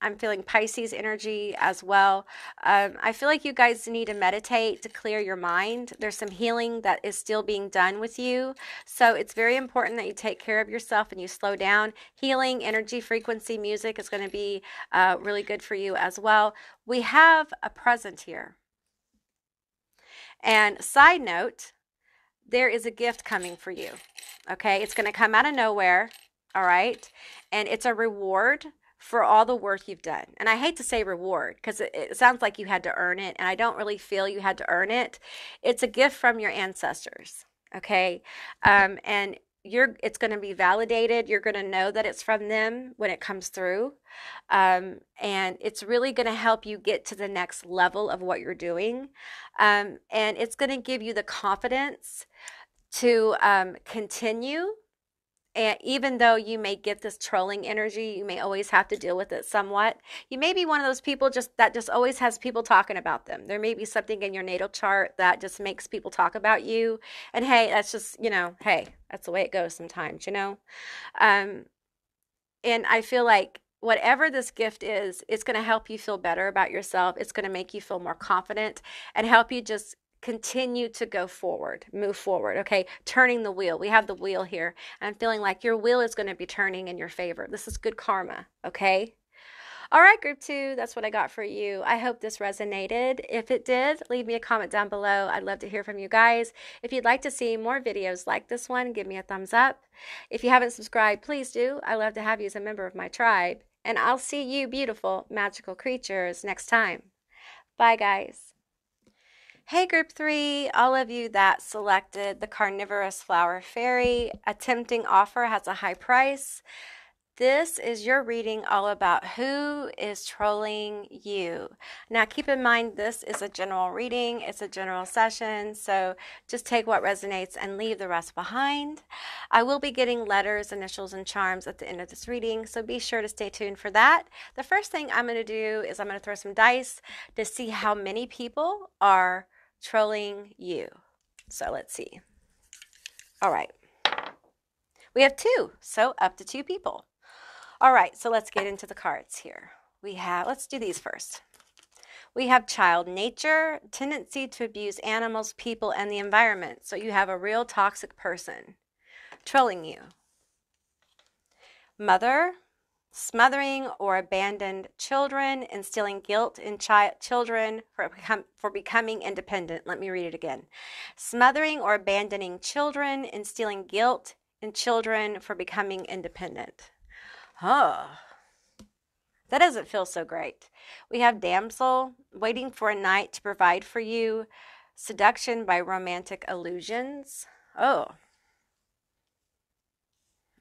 I'm feeling Pisces energy as well. I feel like you guys need to meditate to clear your mind. There's some healing that is still being done with you. So it's very important that you take care of yourself and you slow down. Healing, energy, frequency, music is going to be really good for you as well. We have a present here. And side note, there is a gift coming for you. Okay, it's going to come out of nowhere. All right, and it's a reward for all the work you've done. And I hate to say reward because it sounds like you had to earn it, and I don't really feel you had to earn it. It's a gift from your ancestors, okay? And it's going to be validated. You're going to know that it's from them when it comes through. And it's really going to help you get to the next level of what you're doing. And it's going to give you the confidence to continue. And even though you may get this trolling energy, you may always have to deal with it somewhat. You may be one of those people that just always has people talking about them. There may be something in your natal chart that just makes people talk about you. And hey, that's just, hey, that's the way it goes sometimes, And I feel like whatever this gift is, it's going to help you feel better about yourself. It's going to make you feel more confident and help you just continue to go forward, move forward. Okay. Turning the wheel. We have the wheel here. I'm feeling like your wheel is going to be turning in your favor. This is good karma. Okay. All right, group 2, that's what I got for you. I hope this resonated. If it did, leave me a comment down below. I'd love to hear from you guys. If you'd like to see more videos like this one, give me a thumbs up. If you haven't subscribed, please do. I love to have you as a member of my tribe. And I'll see you beautiful, magical creatures next time. Bye, guys. Hey, group 3, all of you that selected the Carnivorous Flower Fairy, a tempting offer has a high price. This is your reading all about who is trolling you. Now, keep in mind, this is a general reading. It's a general session, so just take what resonates and leave the rest behind. I will be getting letters, initials, and charms at the end of this reading, so be sure to stay tuned for that. The first thing I'm going to do is I'm going to throw some dice to see how many people are trolling you. So let's see. All right. We have 2, so up to 2 people. All right, so let's get into the cards here. Let's do these first. We have child nature, tendency to abuse animals, people, and the environment. So you have a real toxic person trolling you. Mother, smothering or abandoned children, instilling guilt in children for becoming independent. Let me read it again. Smothering or abandoning children, instilling guilt in children for becoming independent. Oh, that doesn't feel so great. We have damsel, waiting for a knight to provide for you, seduction by romantic illusions. Oh,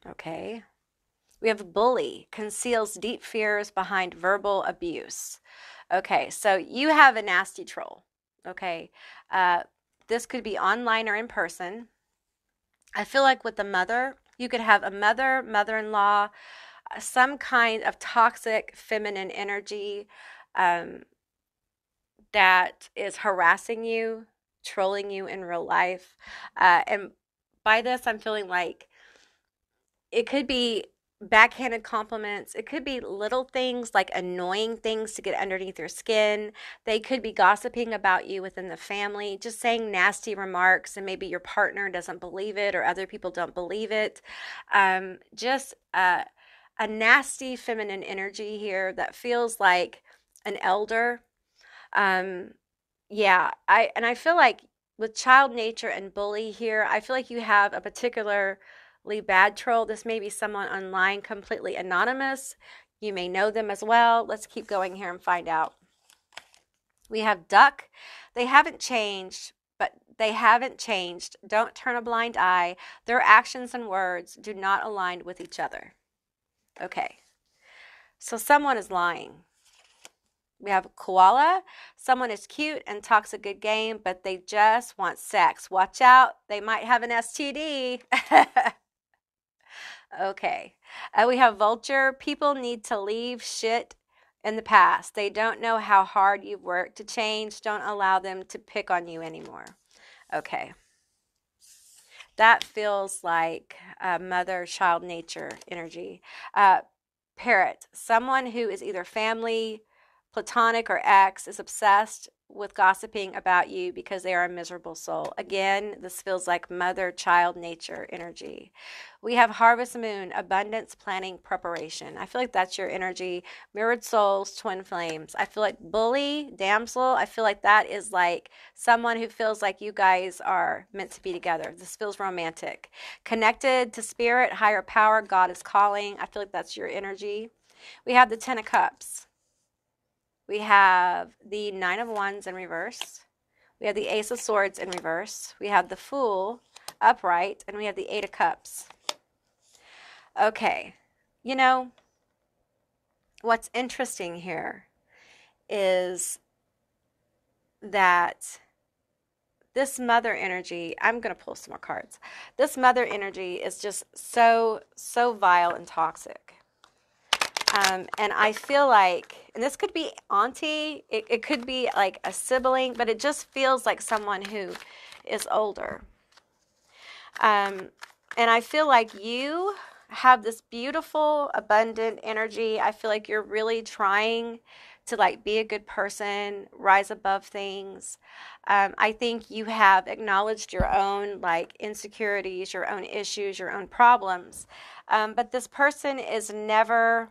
okay. We have bully, conceals deep fears behind verbal abuse. Okay, so you have a nasty troll. Okay, this could be online or in person. I feel like with the mother, you could have a mother, mother-in-law, some kind of toxic feminine energy that is harassing you, trolling you in real life. And by this, I'm feeling like it could be backhanded compliments. It could be little things like annoying things to get underneath your skin. They could be gossiping about you within the family, just saying nasty remarks, and maybe your partner doesn't believe it or other people don't believe it. A nasty feminine energy here that feels like an elder. Yeah, I feel like with child nature and bully here, I feel like you have a particularly bad troll. This may be someone online, completely anonymous. You may know them as well. Let's keep going here and find out. We have duck. They haven't changed, but they haven't changed. Don't turn a blind eye. Their actions and words do not align with each other. Okay, so someone is lying. We have koala. Someone is cute and talks a good game, but they just want sex. Watch out. They might have an STD. Okay. We have vulture. People need to leave shit in the past. They don't know how hard you've worked to change. Don't allow them to pick on you anymore. Okay. That feels like mother-child nature energy. Parrot, someone who is either family, platonic, or ex is obsessed with gossiping about you because they are a miserable soul. Again, this feels like mother-child nature energy. We have harvest moon, abundance, planning, preparation. I feel like that's your energy. Mirrored souls, twin flames. I feel like bully, damsel. I feel like that is like someone who feels like you guys are meant to be together. This feels romantic. Connected to spirit, higher power, God is calling. I feel like that's your energy. We have the 10 of cups. We have the 9 of wands in reverse. We have the ace of swords in reverse. We have the fool upright, and we have the 8 of cups. Okay, you know, what's interesting here is that this mother energy, I'm going to pull some more cards. This mother energy is just so vile and toxic. And I feel like, and this could be auntie, it could be like a sibling, but it just feels like someone who is older. And I feel like you have this beautiful, abundant energy. I feel like you're really trying to like be a good person, rise above things. I think you have acknowledged your own like insecurities, your own issues, your own problems. But this person is never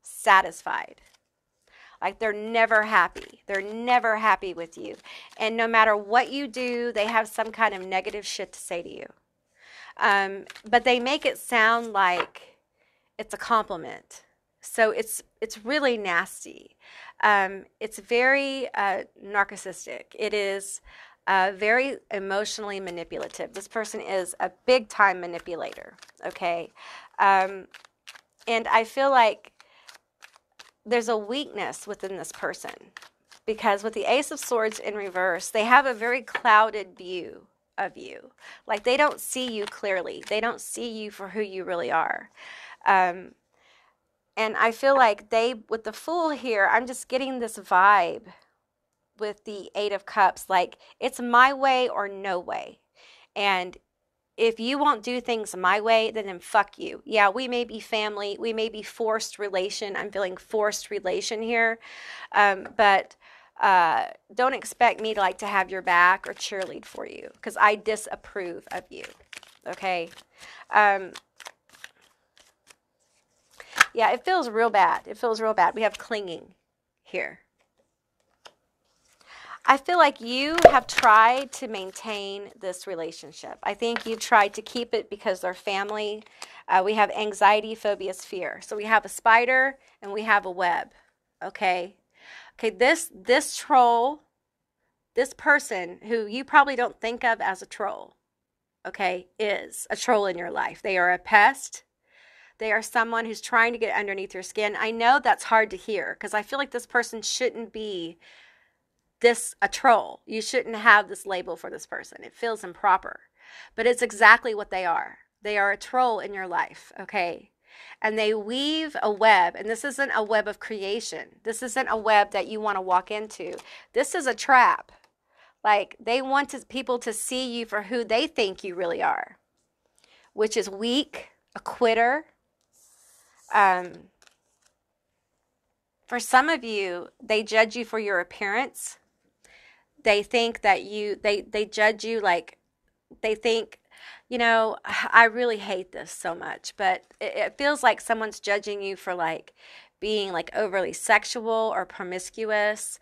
satisfied. Like they're never happy. They're never happy with you. And no matter what you do, they have some kind of negative shit to say to you. But they make it sound like it's a compliment. So it's really nasty. It's very narcissistic. It is very emotionally manipulative. This person is a big time manipulator. Okay. And I feel like there's a weakness within this person because with the Ace of Swords in reverse, they have a very clouded view of you. Like they don't see you clearly. They don't see you for who you really are. And I feel like with the Fool here, I'm just getting this vibe with the Eight of Cups. Like it's my way or no way. And if you won't do things my way, then fuck you. Yeah, we may be family. We may be forced relation. I'm feeling forced relation here. But don't expect me to like to have your back or cheerlead for you because I disapprove of you. Okay. Yeah, it feels real bad. It feels real bad. We have clinging here. I feel like you have tried to maintain this relationship. I think you've tried to keep it because they're family. We have anxiety, phobias, fear. So we have a spider and we have a web. Okay. Okay, this troll, this person who you probably don't think of as a troll, okay, is a troll in your life. They are a pest. They are someone who's trying to get underneath your skin. I know that's hard to hear because I feel like this person shouldn't be a troll. You shouldn't have this label for this person. It feels improper. But it's exactly what they are. They are a troll in your life, okay? And they weave a web, and this isn't a web of creation. This isn't a web that you want to walk into. This is a trap. Like, they want people to see you for who they think you really are, which is weak, a quitter. For some of you, they judge you for your appearance. They think that they judge you like, they think, you know, I really hate this so much, but it feels like someone's judging you for like being like overly sexual or promiscuous,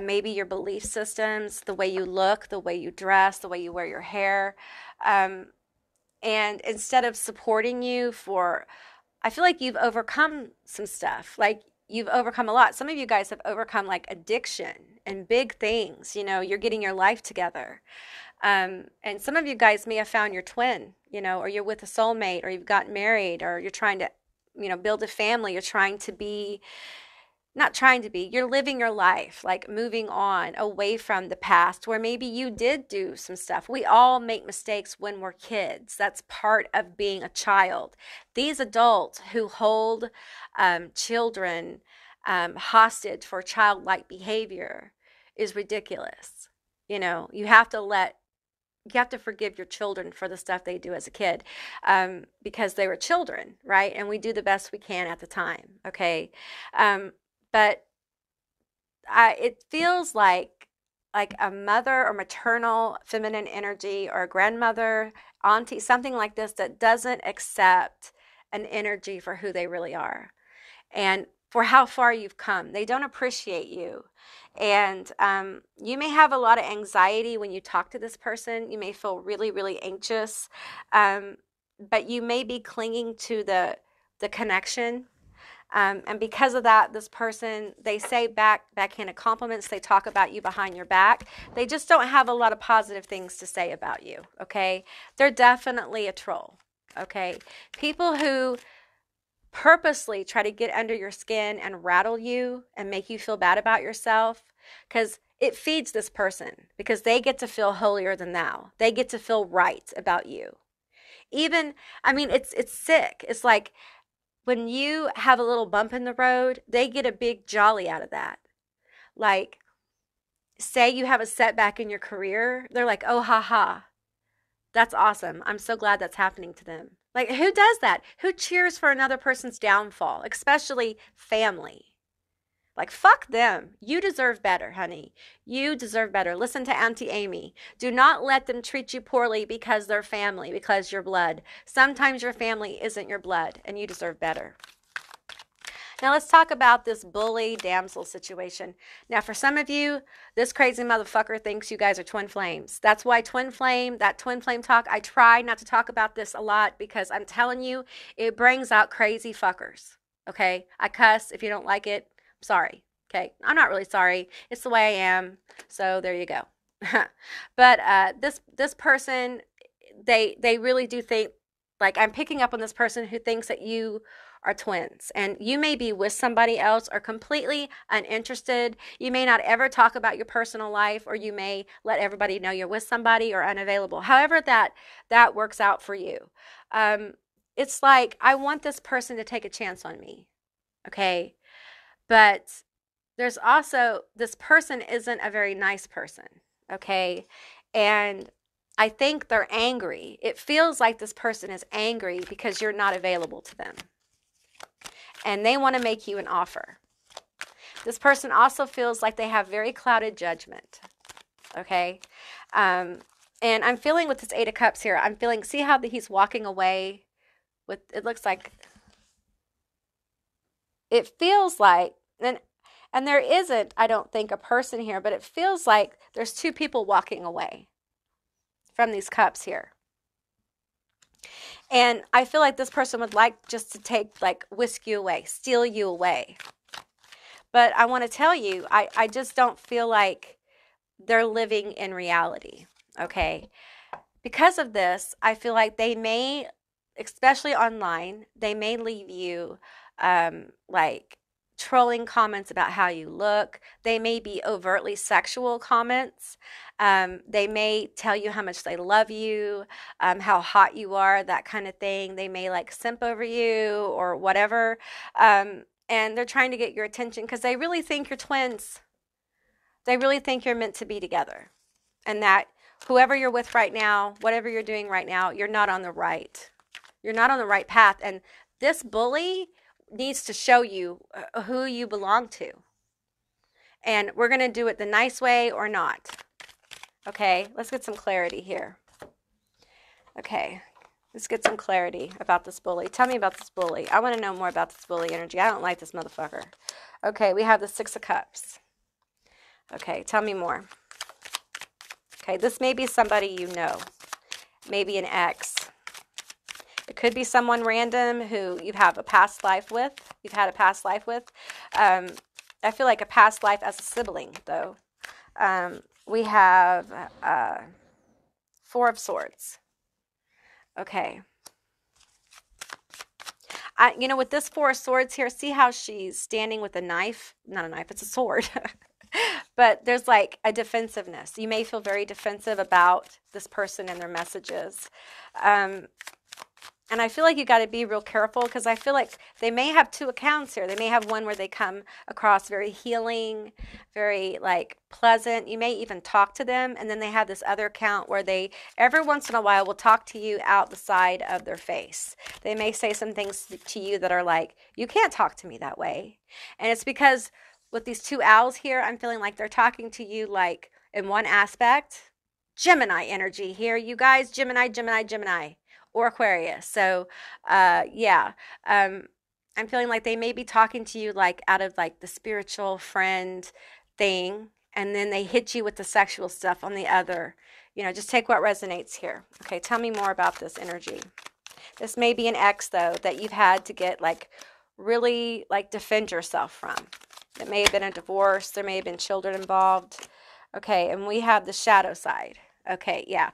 maybe your belief systems, the way you look, the way you dress, the way you wear your hair. And instead of supporting you I feel like you've overcome some stuff. Like you've overcome a lot. Some of you guys have overcome like addiction and big things. You know, you're getting your life together. And some of you guys may have found your twin, you know, or you're with a soulmate, or you've gotten married, or you're trying to, you know, build a family. You're you're living your life, like moving on away from the past where maybe you did do some stuff. We all make mistakes when we're kids. That's part of being a child. These adults who hold children hostage for childlike behavior is ridiculous. You know, you have to forgive your children for the stuff they do as a kid because they were children, right? And we do the best we can at the time, okay? But it feels like a mother or maternal feminine energy or a grandmother, auntie, something like this that doesn't accept an energy for who they really are and for how far you've come. They don't appreciate you. And you may have a lot of anxiety when you talk to this person. You may feel really, really anxious, but you may be clinging to the connection. And because of that, this person, they say backhanded compliments. They talk about you behind your back. They just don't have a lot of positive things to say about you, okay? They're definitely a troll, okay? People who purposely try to get under your skin and rattle you and make you feel bad about yourself, because it feeds this person, because they get to feel holier than thou. They get to feel right about you. Even, I mean, it's sick. It's like, when you have a little bump in the road, they get a big jolly out of that. Like, say you have a setback in your career, they're like, oh, ha, ha. That's awesome. I'm so glad that's happening to them. Like, who does that? Who cheers for another person's downfall, especially family? Like, fuck them. You deserve better, honey. You deserve better. Listen to Auntie Amy. Do not let them treat you poorly because they're family, because you're blood. Sometimes your family isn't your blood, and you deserve better. Now, let's talk about this bully damsel situation. Now, for some of you, this crazy motherfucker thinks you guys are twin flames. That's why that twin flame talk, I try not to talk about this a lot because I'm telling you, it brings out crazy fuckers. Okay? I cuss. If you don't like it, sorry. Okay, I'm not really sorry. It's the way I am. So there you go. But this person, they really do think, like, I'm picking up on this person who thinks that you are twins, and you may be with somebody else or completely uninterested. You may not ever talk about your personal life, or you may let everybody know you're with somebody or unavailable. However that works out for you. It's like, I want this person to take a chance on me. Okay. But there's also, this person isn't a very nice person, okay? And I think they're angry. It feels like this person is angry because you're not available to them. And they want to make you an offer. This person also feels like they have very clouded judgment, okay? And I'm feeling with this Eight of Cups here, I'm feeling, see how he's walking away with, it looks like, it feels like, and there isn't, I don't think, a person here, but it feels like there's two people walking away from these cups here. And I feel like this person would like just to take, like, whisk you away, steal you away. But I want to tell you, I just don't feel like they're living in reality, okay? Because of this, I feel like they may, especially online, they may leave you like trolling comments about how you look. They may be overtly sexual comments. They may tell you how much they love you, how hot you are, that kind of thing. They may like simp over you or whatever. And they're trying to get your attention because they really think you're twins. They really think you're meant to be together. And that whoever you're with right now, whatever you're doing right now, you're not on the right. You're not on the right path. And this bully needs to show you who you belong to. And we're going to do it the nice way or not. Okay, let's get some clarity here. Okay, let's get some clarity about this bully. Tell me about this bully. I want to know more about this bully energy. I don't like this motherfucker. Okay, we have the Six of Cups. Okay, tell me more. Okay, this may be somebody you know. Maybe an ex. It could be someone random who you have a past life with. You've had a past life with. I feel like a past life as a sibling, though. We have Four of Swords. Okay. With this Four of Swords here, see how she's standing with a knife? Not a knife, it's a sword. But there's like a defensiveness. You may feel very defensive about this person and their messages. And I feel like you got to be real careful because I feel like they may have two accounts here. They may have one where they come across very healing, very like pleasant. You may even talk to them. And then they have this other account where they every once in a while will talk to you out the side of their face. They may say some things to you that are like, you can't talk to me that way. And it's because with these two owls here, I'm feeling like they're talking to you like in one aspect. Gemini energy here, you guys. Gemini. Or Aquarius. So, yeah. I'm feeling like they may be talking to you like out of like the spiritual friend thing, and then they hit you with the sexual stuff on the other. Just take what resonates here. Okay, tell me more about this energy. This may be an ex, though, that you've had to get like really like defend yourself from. It may have been a divorce. There may have been children involved. Okay, and we have the shadow side. Okay, yeah.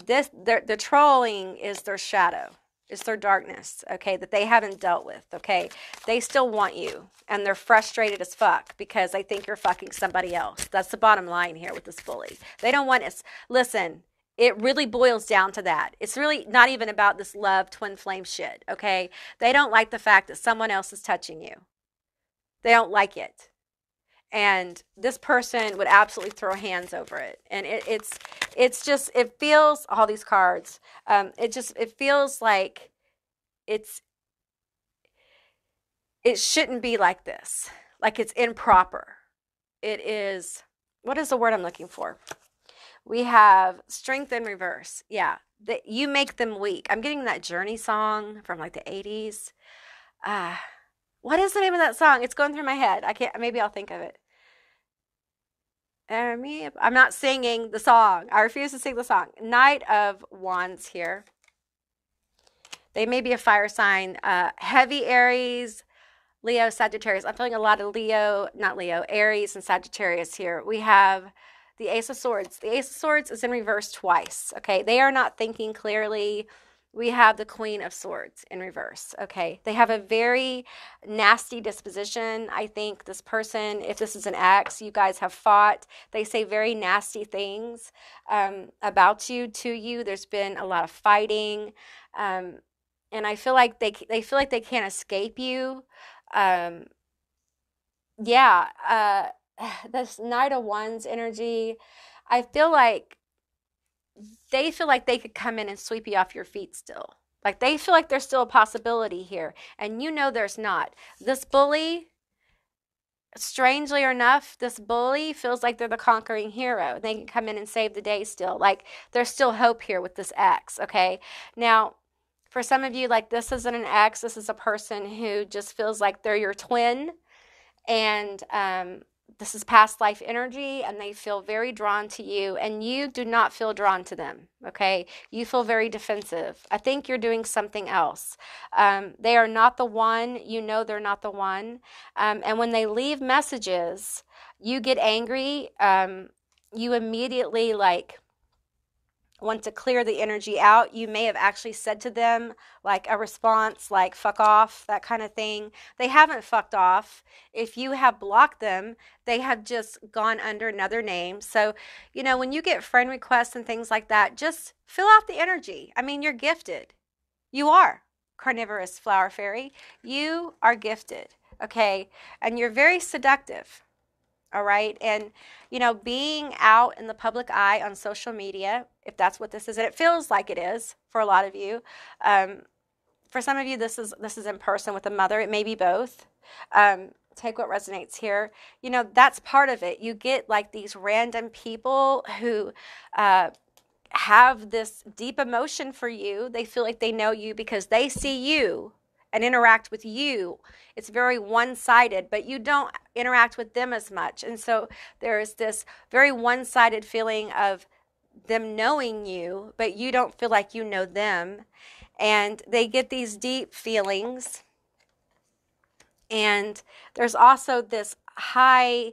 The trolling is their shadow. It's their darkness, okay, that they haven't dealt with, okay? They still want you, and they're frustrated as fuck because they think you're fucking somebody else. That's the bottom line here with this bully. They don't want us. Listen, it really boils down to that. It's really not even about this love twin flame shit, okay? They don't like the fact that someone else is touching you. They don't like it. And this person would absolutely throw hands over it. And it feels, all these cards, it feels like it shouldn't be like this. Like it's improper. It is, what is the word I'm looking for? We have strength in reverse. Yeah, that you make them weak. I'm getting that Journey song from like the 80s. What is the name of that song? It's going through my head. I can't, maybe I'll think of it. I'm not singing the song. I refuse to sing the song. Knight of Wands here. They may be a fire sign. Heavy Aries, Leo, Sagittarius. I'm feeling a lot of Aries and Sagittarius here. We have the Ace of Swords. The Ace of Swords is in reverse twice, okay? They are not thinking clearly. We have the Queen of Swords in reverse, okay? They have a very nasty disposition. I think this person, if this is an ex, you guys have fought. They say very nasty things about you, to you. There's been a lot of fighting. And I feel like they feel like they can't escape you. This Knight of Wands energy, I feel like they feel like they could come in and sweep you off your feet still. Like they feel like there's still a possibility here, and you know there's not. This bully, strangely enough, this bully feels like they're the conquering hero. They can come in and save the day still. Like there's still hope here with this ex, okay? Now, for some of you, like this isn't an ex. This is a person who just feels like they're your twin, and this is past life energy, and they feel very drawn to you, and you do not feel drawn to them, okay? You feel very defensive. I think you're doing something else. They are not the one. You know they're not the one. And when they leave messages, you get angry. You immediately, like, want to clear the energy out. You may have actually said to them like a response like fuck off, that kind of thing. They haven't fucked off. If you have blocked them, they have just gone under another name. So, you know, when you get friend requests and things like that, just fill out the energy. I mean, you're gifted. You are, Carnivorous Flower Fairy. You are gifted, okay? And you're very seductive. All right. And, you know, being out in the public eye on social media, if that's what this is, and it feels like it is for a lot of you. For some of you, this is in person with a mother. It may be both. Take what resonates here. You know, that's part of it. You get like these random people who have this deep emotion for you. They feel like they know you because they see you and interact with you. It's very one-sided, but you don't interact with them as much. And so there is this very one-sided feeling of them knowing you, but you don't feel like you know them. And they get these deep feelings. And there's also this high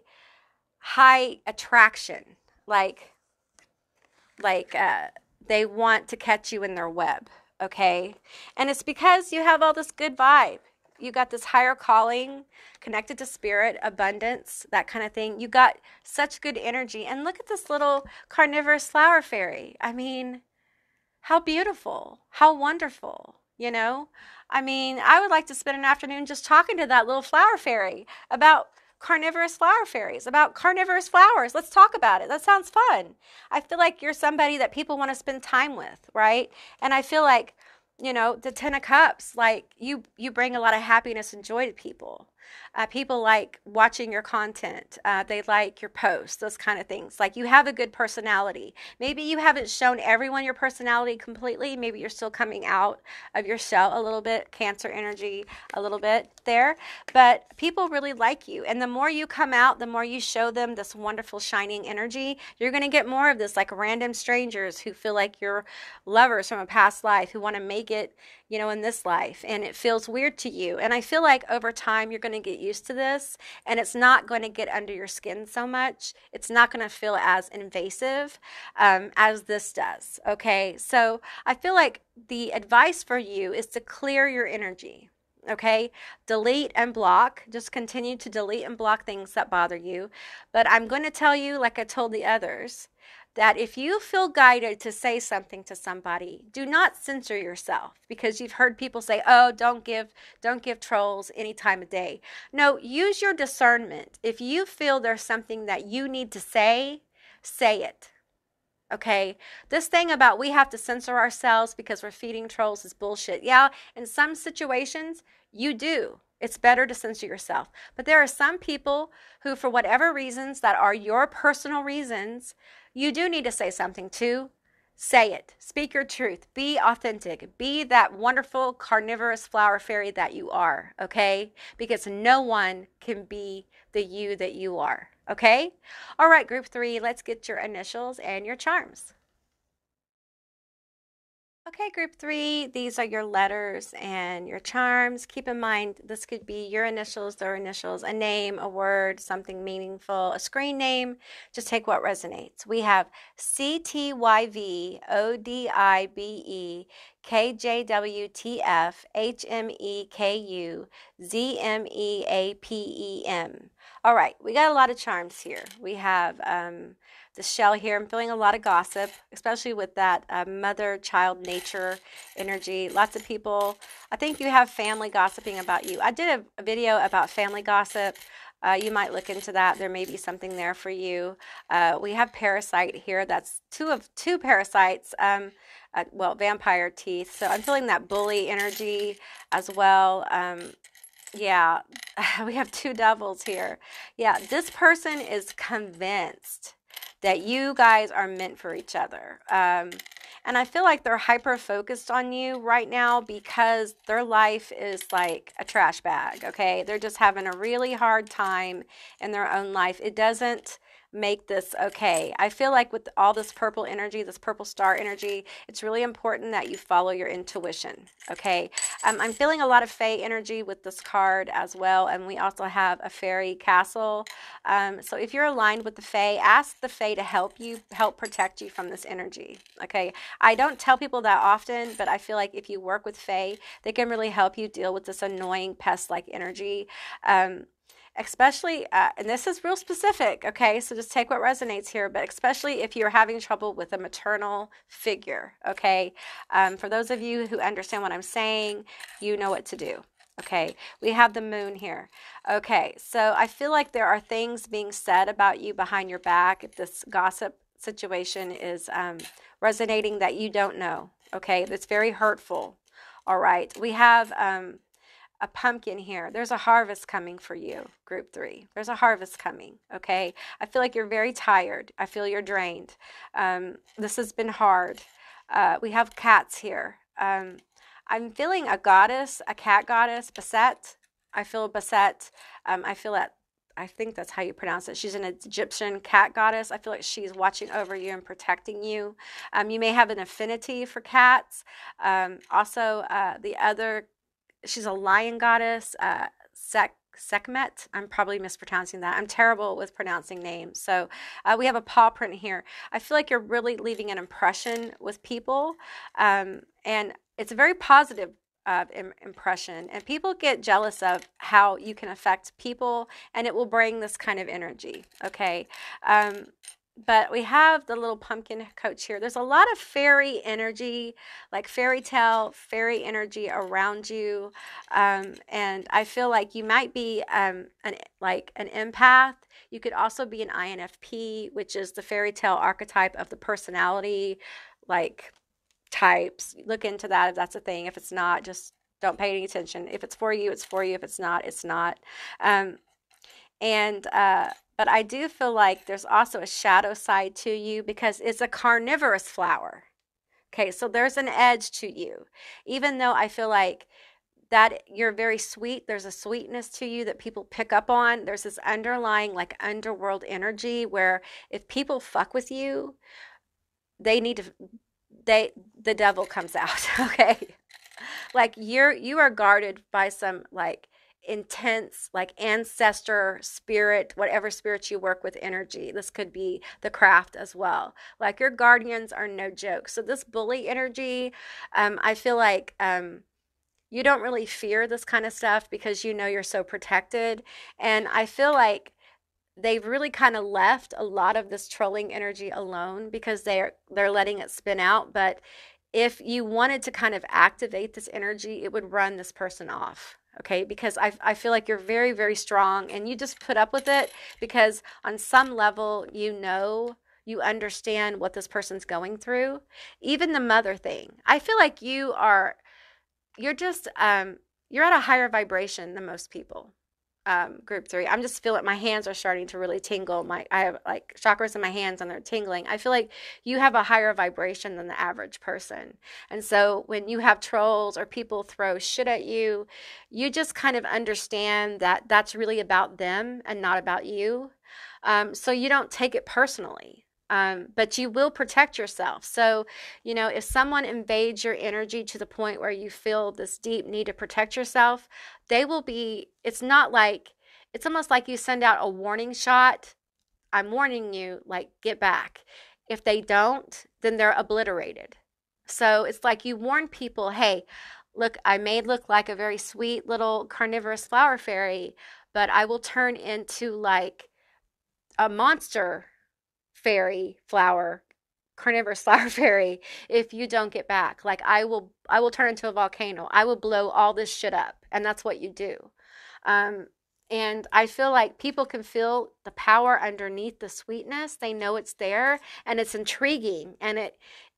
attraction, like they want to catch you in their web. Okay. And it's because you have all this good vibe. You got this higher calling, connected to spirit, abundance, that kind of thing. You got such good energy. And look at this little carnivorous flower fairy. I mean, how beautiful, how wonderful, you know? I mean, I would like to spend an afternoon just talking to that little flower fairy about carnivorous flower fairies, about carnivorous flowers. Let's talk about it. That sounds fun. I feel like you're somebody that people want to spend time with, right? And I feel like, you know, the 10 of Cups, like you bring a lot of happiness and joy to people. People like watching your content. They like your posts, those kind of things. Like you have a good personality. Maybe you haven't shown everyone your personality completely. Maybe you're still coming out of your shell a little bit, Cancer energy a little bit there. But people really like you. And the more you come out, the more you show them this wonderful shining energy, you're going to get more of this, like random strangers who feel like you're lovers from a past life who want to make it, you know, in this life, and it feels weird to you. And I feel like over time you're going to get used to this, and it's not going to get under your skin so much. It's not going to feel as invasive as this does. Okay, so I feel like the advice for you is to clear your energy. Okay, delete and block. Just continue to delete and block things that bother you. But I'm going to tell you, like I told the others, that if you feel guided to say something to somebody, do not censor yourself, because you've heard people say, oh, don't give trolls any time of day. No, use your discernment. If you feel there's something that you need to say, say it. Okay, this thing about we have to censor ourselves because we're feeding trolls is bullshit. Yeah, in some situations, you do. It's better to censor yourself. But there are some people who, for whatever reasons that are your personal reasons, you do need to say something to. Say it. Speak your truth. Be authentic. Be that wonderful carnivorous flower fairy that you are, okay? Because no one can be the you that you are, okay? All right, group 3, let's get your initials and your charms. Okay, group 3, these are your letters and your charms. Keep in mind, this could be your initials, their initials, a name, a word, something meaningful, a screen name. Just take what resonates. We have CTYV, ODIBE, KJWTF, HMEKU, ZMEAPEM. All right, we got a lot of charms here. We have the shell here. I'm feeling a lot of gossip, especially with that mother-child nature energy. Lots of people, I think you have family gossiping about you. I did a video about family gossip. You might look into that. There may be something there for you. We have parasite here. That's two parasites. Well, vampire teeth. So I'm feeling that bully energy as well. Yeah, we have 2 devils here. Yeah, this person is convinced that you guys are meant for each other. And I feel like they're hyper focused on you right now because their life is like a trash bag, okay? They're just having a really hard time in their own life. It doesn't make this okay. I feel like with all this purple energy, this purple star energy, it's really important that you follow your intuition, okay? I'm feeling a lot of fae energy with this card as well, and we also have a fairy castle. So if you're aligned with the fae, ask the fae to help you, help protect you from this energy, okay? I don't tell people that often, but I feel like if you work with fae, they can really help you deal with this annoying pest-like energy. Especially, and this is real specific, okay, so just take what resonates here, but especially if you're having trouble with a maternal figure, okay, for those of you who understand what I'm saying, you know what to do, okay. We have the moon here, okay, so I feel like there are things being said about you behind your back if this gossip situation is resonating that you don't know, okay, that's very hurtful. All right, we have a pumpkin here. There's a harvest coming for you, group 3. There's a harvest coming, okay? I feel like you're very tired. I feel you're drained. This has been hard. We have cats here. I'm feeling a goddess, a cat goddess, Basset. I feel Basset. I feel that, I think that's how you pronounce it. She's an Egyptian cat goddess. I feel like she's watching over you and protecting you. You may have an affinity for cats. Also, the other, she's a lion goddess, Sekhmet. I'm probably mispronouncing that. I'm terrible with pronouncing names. So we have a paw print here. I feel like you're really leaving an impression with people. And it's a very positive impression. And people get jealous of how you can affect people. And it will bring this kind of energy. Okay. But we have the little pumpkin coach here. There's a lot of fairy energy, like fairy tale, fairy energy around you. And I feel like you might be an empath. You could also be an INFP, which is the fairy tale archetype of the personality, like types. Look into that if that's a thing. If it's not, just don't pay any attention. If it's for you, it's for you. If it's not, it's not. But I do feel like there's also a shadow side to you because it's a carnivorous flower. Okay, so there's an edge to you. Even though I feel like that you're very sweet, there's a sweetness to you that people pick up on. There's this underlying like underworld energy where if people fuck with you, they need to, the devil comes out, okay? Like you are guarded by some like intense like ancestor spirit, whatever spirit you work with energy. This could be the craft as well. Like your guardians are no joke. So this bully energy, I feel like you don't really fear this kind of stuff because you know you're so protected. And I feel like they've really kind of left a lot of this trolling energy alone because they're letting it spin out. But if you wanted to kind of activate this energy, it would run this person off. Okay, because I feel like you're very, very strong and you just put up with it because on some level, you know you understand what this person's going through. Even the mother thing. I feel like you're just you're at a higher vibration than most people. Group 3. I'm just feeling my hands are starting to really tingle. I have like chakras in my hands and they're tingling. I feel like you have a higher vibration than the average person. And so when you have trolls or people throw shit at you, you just kind of understand that that's really about them and not about you. So you don't take it personally. But you will protect yourself. So, if someone invades your energy to the point where you feel this deep need to protect yourself, it's not like, it's almost like you send out a warning shot. I'm warning you, like, get back. If they don't, then they're obliterated. So it's like you warn people, hey, look, I may look like a very sweet little carnivorous flower fairy, but I will turn into like a monster fairy flower, carnivorous flower fairy, if you don't get back. Like I will turn into a volcano. I will blow all this shit up. And that's what you do. And I feel like people can feel the power underneath the sweetness. They know it's there and it's intriguing, and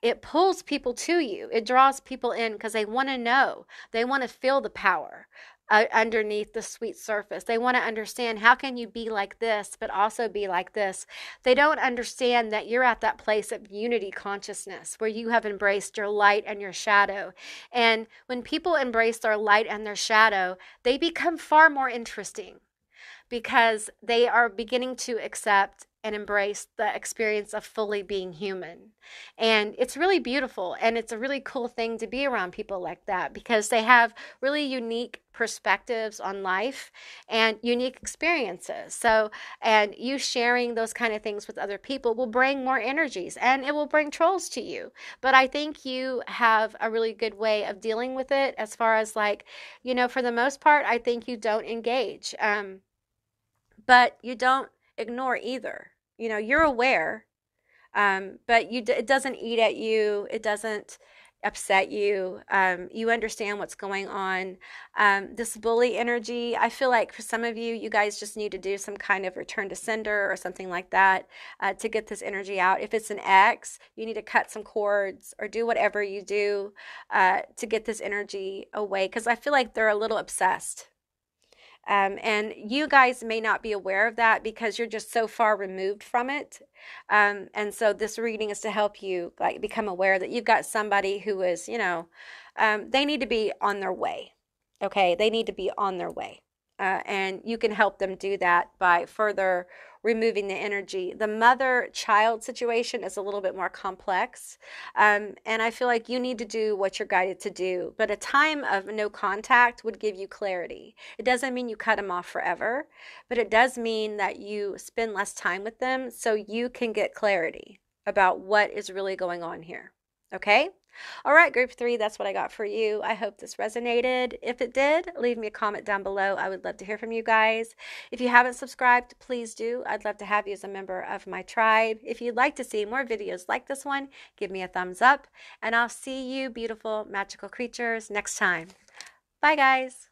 it pulls people to you. It draws people in because they want to know. They want to feel the power underneath the sweet surface. They want to understand, how can you be like this but also be like this? They don't understand that you're at that place of unity consciousness where you have embraced your light and your shadow. And when people embrace their light and their shadow, they become far more interesting because they are beginning to accept and embrace the experience of fully being human. And it's really beautiful, and it's a really cool thing to be around people like that because they have really unique perspectives on life and unique experiences. So, and you sharing those kind of things with other people will bring more energies, and it will bring trolls to you. But I think you have a really good way of dealing with it, as far as like, for the most part, I think you don't engage. But you don't ignore either. You're aware, but it doesn't eat at you. It doesn't upset you. You understand what's going on. This bully energy, I feel like for some of you, you guys just need to do some kind of return to sender or something like that to get this energy out. If it's an ex, you need to cut some cords or do whatever you do to get this energy away, because I feel like they're a little obsessed. And you guys may not be aware of that because you're just so far removed from it. And so this reading is to help you like become aware that you've got somebody who is, they need to be on their way. Okay, they need to be on their way. And you can help them do that by further removing the energy. The mother-child situation is a little bit more complex. And I feel like you need to do what you're guided to do. But a time of no contact would give you clarity. It doesn't mean you cut them off forever, but it does mean that you spend less time with them so you can get clarity about what is really going on here. Okay? All right, group 3, that's what I got for you. I hope this resonated. If it did, leave me a comment down below. I would love to hear from you guys. If you haven't subscribed, please do. I'd love to have you as a member of my tribe. If you'd like to see more videos like this one, give me a thumbs up, and I'll see you, beautiful, magical creatures, next time. Bye, guys.